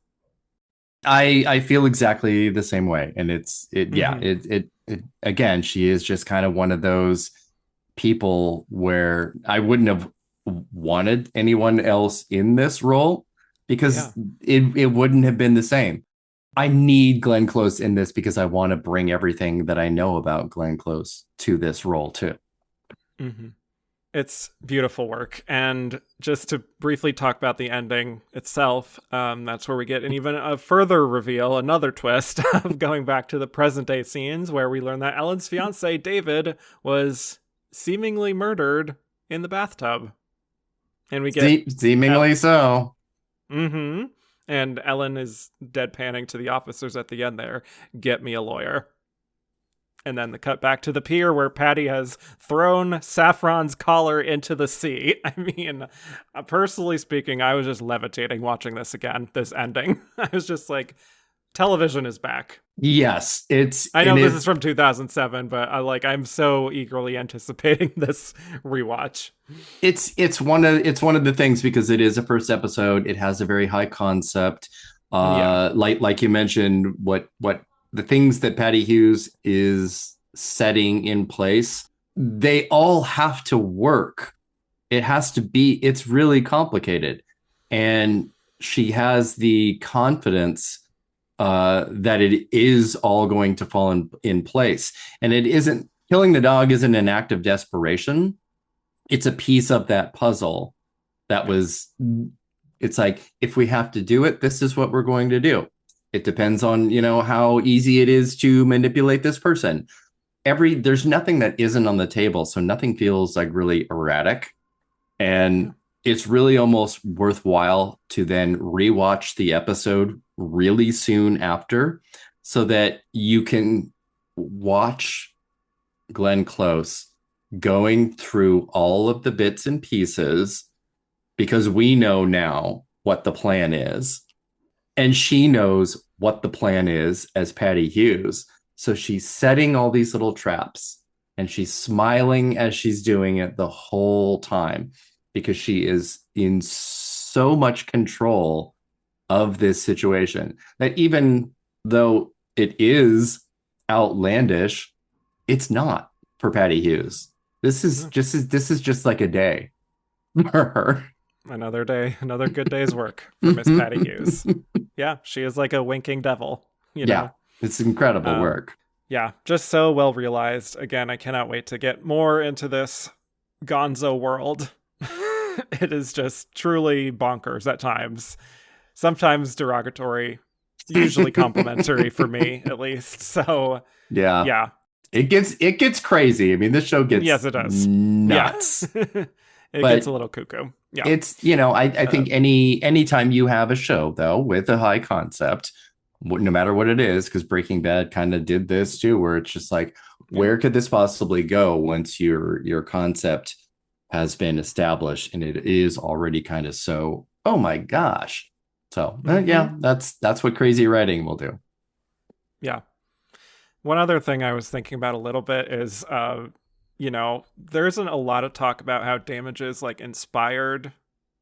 I feel exactly the same way. And Mm-hmm. it again, she is just kind of one of those people where I wouldn't have wanted anyone else in this role Yeah. because it wouldn't have been the same. I need Glenn Close in this because I want to bring everything that I know about Glenn Close to this role too. Hmm. It's beautiful work. And just to briefly talk about the ending itself, that's where we get an even a further reveal, another twist of going back to the present day scenes where we learn that Ellen's fiance, David, was seemingly murdered in the bathtub. And we get Seemingly so. Mm-hmm. And Ellen is deadpanning to the officers at the end there, get me a lawyer. And then the cut back to the pier where Patty has thrown Saffron's collar into the sea. I mean, personally speaking, I was just levitating watching this again, this ending. I was just like, television is back. Yes, I know this is from 2007, but I'm so eagerly anticipating this rewatch. It's one of the things because it is a first episode. It has a very high concept. Yeah. Like you mentioned, what the things that Patty Hewes is setting in place, they all have to work. It has to be. It's really complicated, and she has the confidence that it is all going to fall in place. And it isn't killing the dog isn't an act of desperation. It's a piece of that puzzle that was, it's like, if we have to do it, this is what we're going to do. It depends on, how easy it is to manipulate this person. There's nothing that isn't on the table. So nothing feels like really erratic. And it's really almost worthwhile to then rewatch the episode really soon after so that you can watch Glenn Close going through all of the bits and pieces because we know now what the plan is. And she knows what the plan is as Patty Hewes. So she's setting all these little traps and she's smiling as she's doing it the whole time because she is in so much control of this situation that even though it is outlandish, it's not for Patty Hewes. This is just like a day for her. Another day, another good day's work for Miss Patty Hewes. Yeah, she is like a winking devil, Yeah, it's incredible work. Yeah, just so well realized. Again, I cannot wait to get more into this gonzo world. It is just truly bonkers at times. Sometimes derogatory, usually complimentary for me, at least. So, yeah. It gets crazy. I mean, this show gets yes, it does. Nuts. Yeah. It gets a little cuckoo. Yeah. It's, I think anytime you have a show though with a high concept, no matter what it is, because Breaking Bad kind of did this too, where it's just like, where could this possibly go once your concept has been established and it is already kind of so, oh my gosh. So yeah, that's what crazy writing will do. Yeah. One other thing I was thinking about a little bit is, there isn't a lot of talk about how Damages like inspired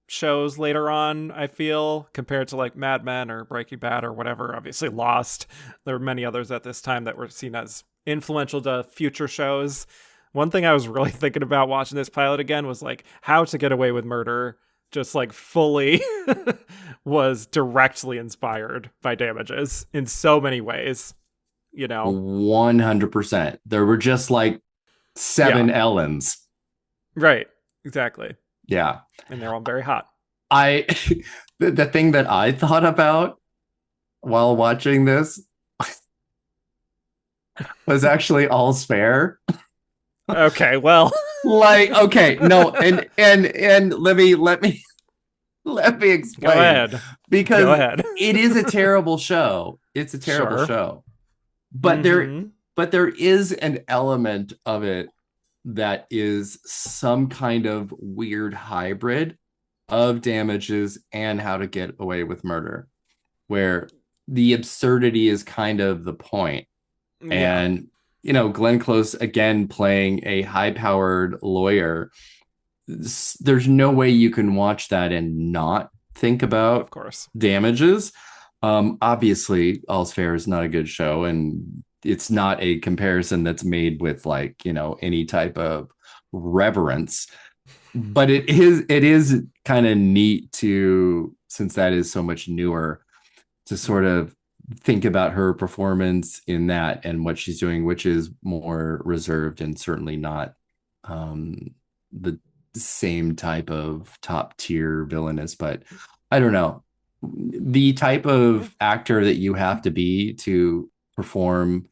shows later on, I feel, compared to like Mad Men or Breaking Bad or whatever. Obviously Lost. There were many others at this time that were seen as influential to future shows. One thing I was really thinking about watching this pilot again was like How to Get Away with Murder, just like fully was directly inspired by Damages in so many ways, 100%. There were just like 7 Ellens. Right. Exactly. Yeah. And they're all very hot. The thing that I thought about while watching this was actually All's Fair. Okay, well, okay, no, and let me explain. Go ahead. Because it is a terrible show. It's a terrible show. But there is an element of it that is some kind of weird hybrid of Damages and How to Get Away with Murder, where the absurdity is kind of the point. Yeah. And, Glenn Close, again, playing a high-powered lawyer, there's no way you can watch that and not think about, of course, Damages. Obviously, All's Fair is not a good show, and it's not a comparison that's made with any type of reverence. but it is kind of neat to, since that is so much newer, to sort of think about her performance in that and what she's doing, which is more reserved and certainly not the same type of top tier villainous. But I don't know, the type Yeah. of actor that you have to be to perform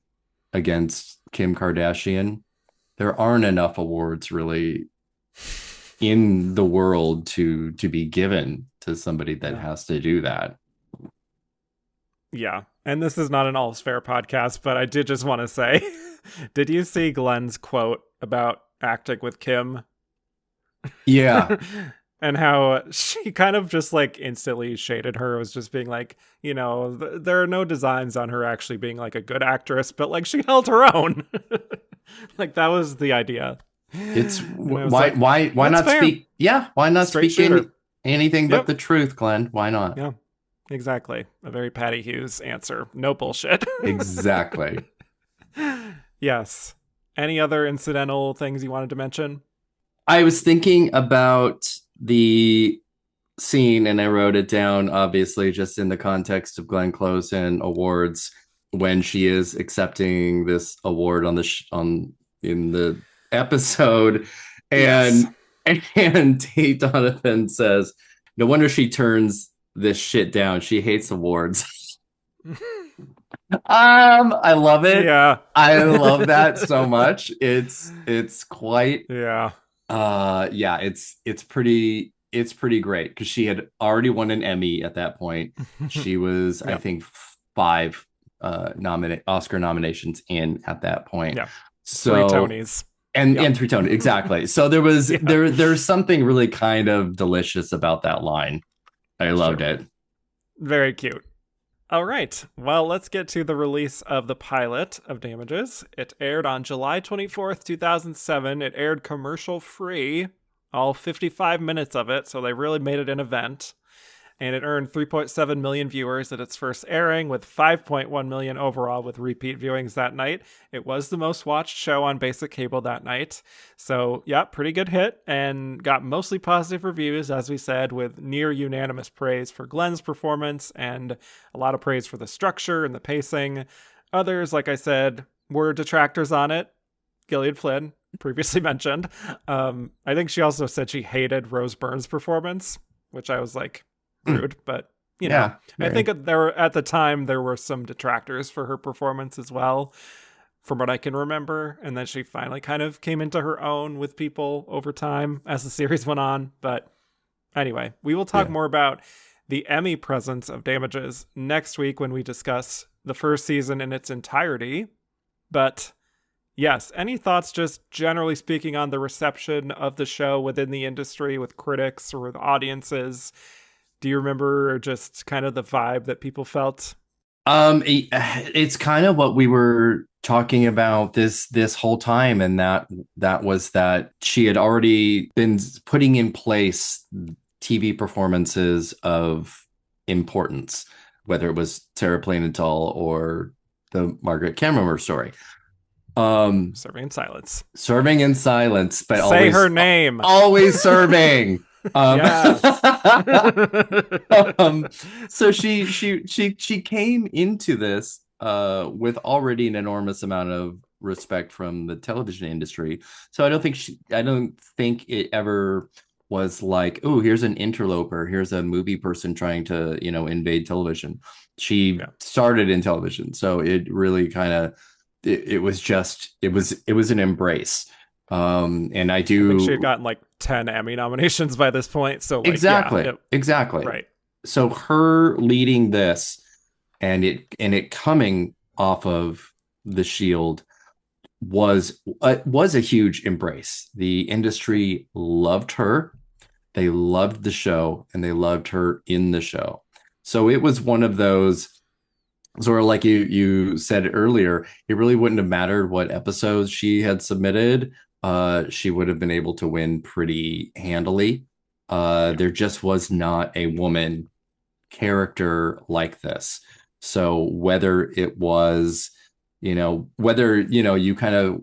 against Kim Kardashian, there aren't enough awards really in the world to be given to somebody that Yeah. has to do that. Yeah. And this is not an all's fair podcast, but I did just want to say, did you see Glenn's quote about acting with Kim? Yeah. And how she kind of just like instantly shaded her. It was just being like, there are no designs on her actually being like a good actress, but like she held her own. Like that was the idea. It's And I was why like, why that's not fair. speak? Yeah, why not Straight speak shooter. anything but Yep. the truth, Glenn? Why not? Yeah, exactly. A very Patty Hewes answer. No bullshit. Exactly. Yes. Any other incidental things you wanted to mention? I was thinking about the scene and I wrote it down, obviously, just in the context of Glenn Close and awards, when she is accepting this award on on in the episode, Yes. and Tate Donovan says, "No wonder she turns this shit down. She hates awards." I love it. Yeah. I love that so much. It's quite Yeah. yeah, it's pretty great because she had already won an Emmy at that point. She was, I Yeah. think, five Oscar nominations in at that point. Yeah. Three So Tonys. and Yep. and three Tony, exactly. So there was Yeah. there's something really kind of delicious about that line. I loved Sure. it. Very cute. All right. Well, let's get to the release of the pilot of Damages. It aired on July 24th, 2007. It aired commercial free, all 55 minutes of it, so they really made it an event. And it earned 3.7 million viewers at its first airing, with 5.1 million overall with repeat viewings that night. It was the most watched show on basic cable that night. So, yeah, pretty good hit, and got mostly positive reviews, as we said, with near unanimous praise for Glenn's performance and a lot of praise for the structure and the pacing. Others, like I said, were detractors on it. Gillian Flynn, previously mentioned. I think she also said she hated Rose Byrne's performance, which I was like, rude, but Yeah, I think there were, at the time there were some detractors for her performance as well, from what I can remember. And then she finally kind of came into her own with people over time as the series went on. But anyway, we will talk yeah. more about the Emmy presence of Damages next week when we discuss the first season in its entirety. But yes, any thoughts just generally speaking on the reception of the show within the industry with critics or with audiences? Do you remember just kind of the vibe that people felt? It's kind of what we were talking about this whole time, and that was that she had already been putting in place TV performances of importance, whether it was Sarah Plainenthal or the Margaret Cameron story. Serving in silence. Serving in silence, but Say her name. always serving. Yes. Um, so she came into this with already an enormous amount of respect from the television industry. So I don't think it ever was like, oh, here's an interloper, here's a movie person trying to, invade television. She Yeah. started in television, so it really kind of it was just it was an embrace. And I I think she had do gotten like 10 Emmy nominations by this point. So like, exactly, yeah, exactly. right. So her leading this and it coming off of the Shield was a huge embrace. The industry loved her. They loved the show and they loved her in the show. So it was one of those sort of like you said earlier, it really wouldn't have mattered what episodes she had submitted. She would have been able to win pretty handily. There just was not a woman character like this. So whether it was, whether, you kind of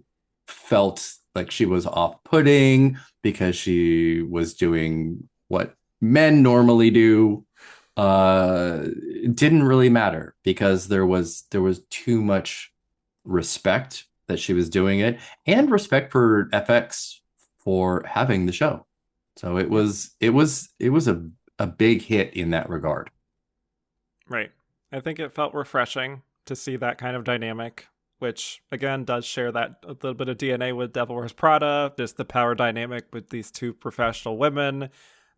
felt like she was off-putting because she was doing what men normally do. It didn't really matter because there was too much respect that she was doing it, and respect for FX for having the show. So Yeah. it was a big hit in that regard. Right. I think it felt refreshing to see that kind of dynamic, which again does share that a little bit of DNA with Devil Wears Prada, just the power dynamic with these two professional women.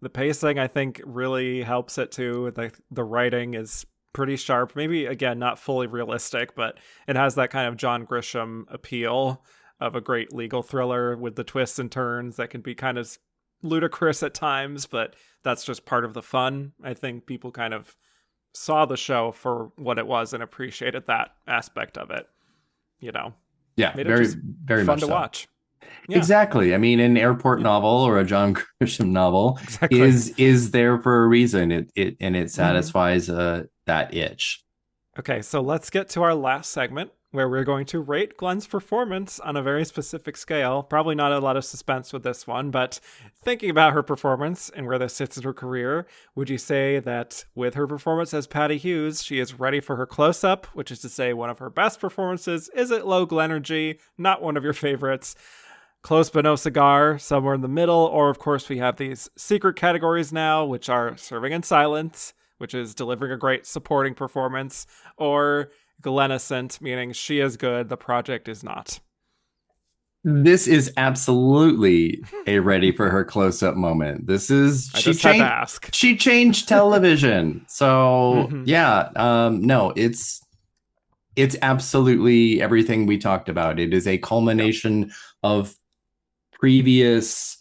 The pacing, I think, really helps it too. The writing is pretty sharp. Maybe again, not fully realistic, but it has that kind of John Grisham appeal of a great legal thriller with the twists and turns that can be kind of ludicrous at times, but that's just part of the fun. I think people kind of saw the show for what it was and appreciated that aspect of it. You know, Yeah, made it very just very fun much to so. watch. Yeah, Exactly. I mean, an airport yeah, novel or a John Grisham novel exactly. is there for a reason. It Hmm. satisfies that itch. Okay, so let's get to our last segment where we're going to rate Glenn's performance on a very specific scale. Probably not a lot of suspense with this one, but thinking about her performance and where this sits in her career, would you say that with her performance as Patty Hewes, she is ready for her close up, which is to say one of her best performances? Is it low Glenergy? Not one of your favorites? Close but no cigar, somewhere in the middle, or of course we have these secret categories now, which are serving in silence, which is delivering a great supporting performance, or Gleniscent, meaning she is good, the project is not. This is absolutely a ready for her close-up moment. This is I just had to ask. she changed television. So Mm-hmm. yeah, no, it's absolutely everything we talked about. It is a Yeah. culmination of previous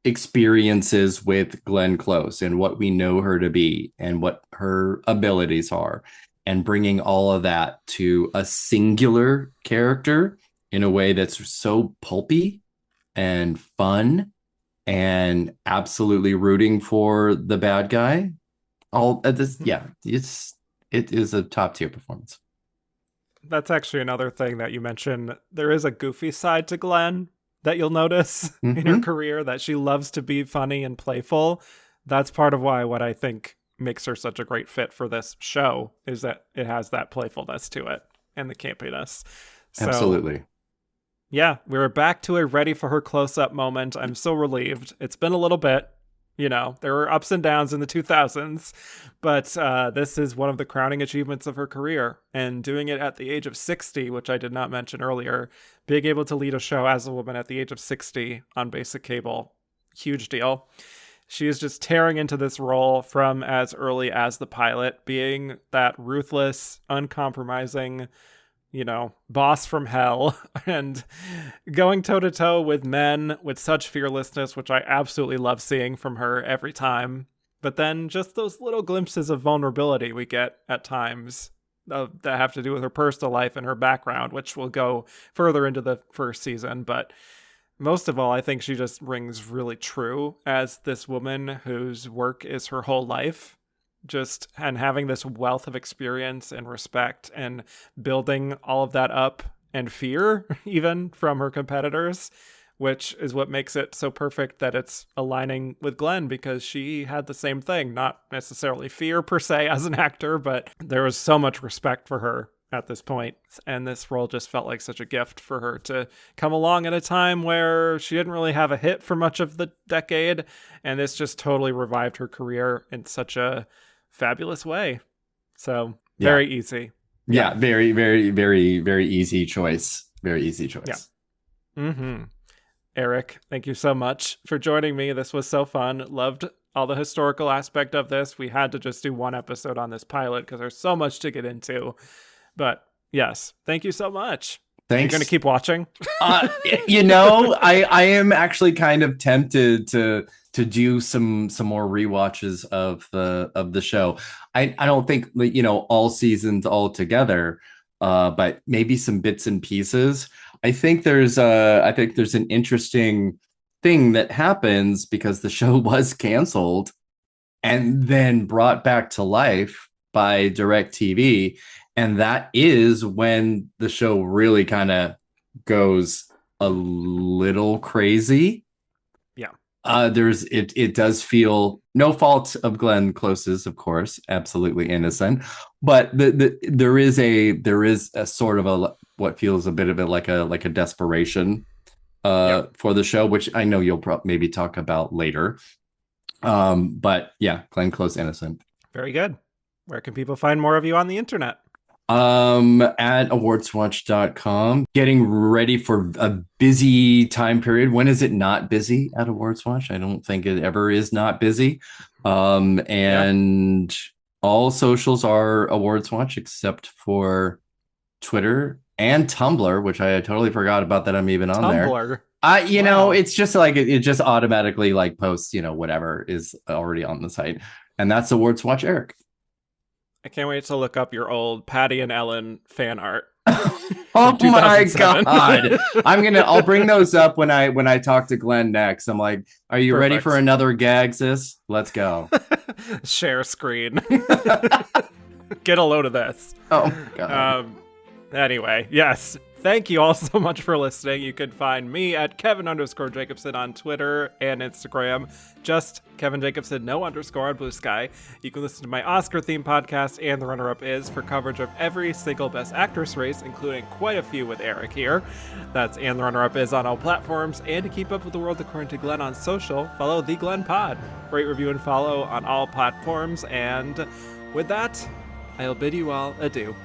experiences with Glenn Close and what we know her to be and what her abilities are, and bringing all of that to a singular character in a way that's so pulpy and fun and absolutely rooting for the bad guy. All this, Mm-hmm. yeah, it is a top tier performance. That's actually another thing that you mentioned. There is a goofy side to Glenn that you'll notice in her Mm-hmm. career, that she loves to be funny and playful. That's part of why what I think makes her such a great fit for this show is that it has that playfulness to it and the campiness. So, Absolutely. yeah, we're back to a ready for her close up moment. I'm so relieved. It's been a little bit. You know, there were ups and downs in the 2000s, but this is one of the crowning achievements of her career. And doing it at the age of 60, which I did not mention earlier, being able to lead a show as a woman at the age of 60 on basic cable, huge deal. She is just tearing into this role from as early as the pilot, being that ruthless, uncompromising, boss from hell and going toe to toe with men with such fearlessness, which I absolutely love seeing from her every time. But then just those little glimpses of vulnerability we get at times that have to do with her personal life and her background, which will go further into the first season. But most of all, I think she just rings really true as this woman whose work is her whole life, just and having this wealth of experience and respect and building all of that up and fear even from her competitors, which is what makes it so perfect that it's aligning with Glenn, because she had the same thing, not necessarily fear per se as an actor, but there was so much respect for her at this point, and this role just felt like such a gift for her to come along at a time where she didn't really have a hit for much of the decade, and this just totally revived her career in such a fabulous way. So Yeah. very easy. Yeah. Yeah, very, very, very, very easy choice. Very easy Yeah. choice. Mm-hmm. Erik, thank you so much for joining me. This was so fun. Loved all the historical aspect of this. We had to just do one episode on this pilot because there's so much to get into. But yes, thank you so much. Are you going to Thanks. keep watching? Uh, I am actually kind of tempted to do some more rewatches of the show. I don't think all seasons all together, but maybe some bits and pieces. I think there's an interesting thing that happens because the show was canceled and then brought back to life by DirecTV, and that is when the show really kind of goes a little crazy. Yeah. It does feel no fault of Glenn Close's, of course, absolutely innocent, but there is a sort of a what feels a bit of it like a desperation Yeah. for the show, which I know you'll maybe talk about later. But yeah, Glenn Close innocent. Very good. Where can people find more of you on the internet? At awardswatch.com, getting ready for a busy time period. When is it not busy at AwardsWatch? I don't think it ever is not busy. And all socials are AwardsWatch except for Twitter and Tumblr, which I totally forgot about that I'm even on there. Tumblr. You know, it's just like it just automatically like posts, you know, whatever is already on the site. And that's AwardsWatch Eric. I can't wait to look up your old Patty and Ellen fan art. Oh my god. I'll bring those up when I talk to Glenn next. I'm like, are you ready for another gag, sis? Let's go. Share screen. Get a load of this. Oh my god. Anyway, yes. Thank you all so much for listening. You can find me at Kevin_Jacobsen on Twitter and Instagram. Just Kevin Jacobsen, no underscore on Blue Sky. You can listen to my Oscar-themed podcast, And the Runner-Up Is, for coverage of every single Best Actress race, including quite a few with Eric here. That's And the Runner-Up Is on all platforms. And to keep up with the world according to Glenn on social, follow The Glenn Pod. Rate, review, and follow on all platforms. And with that, I'll bid you all adieu.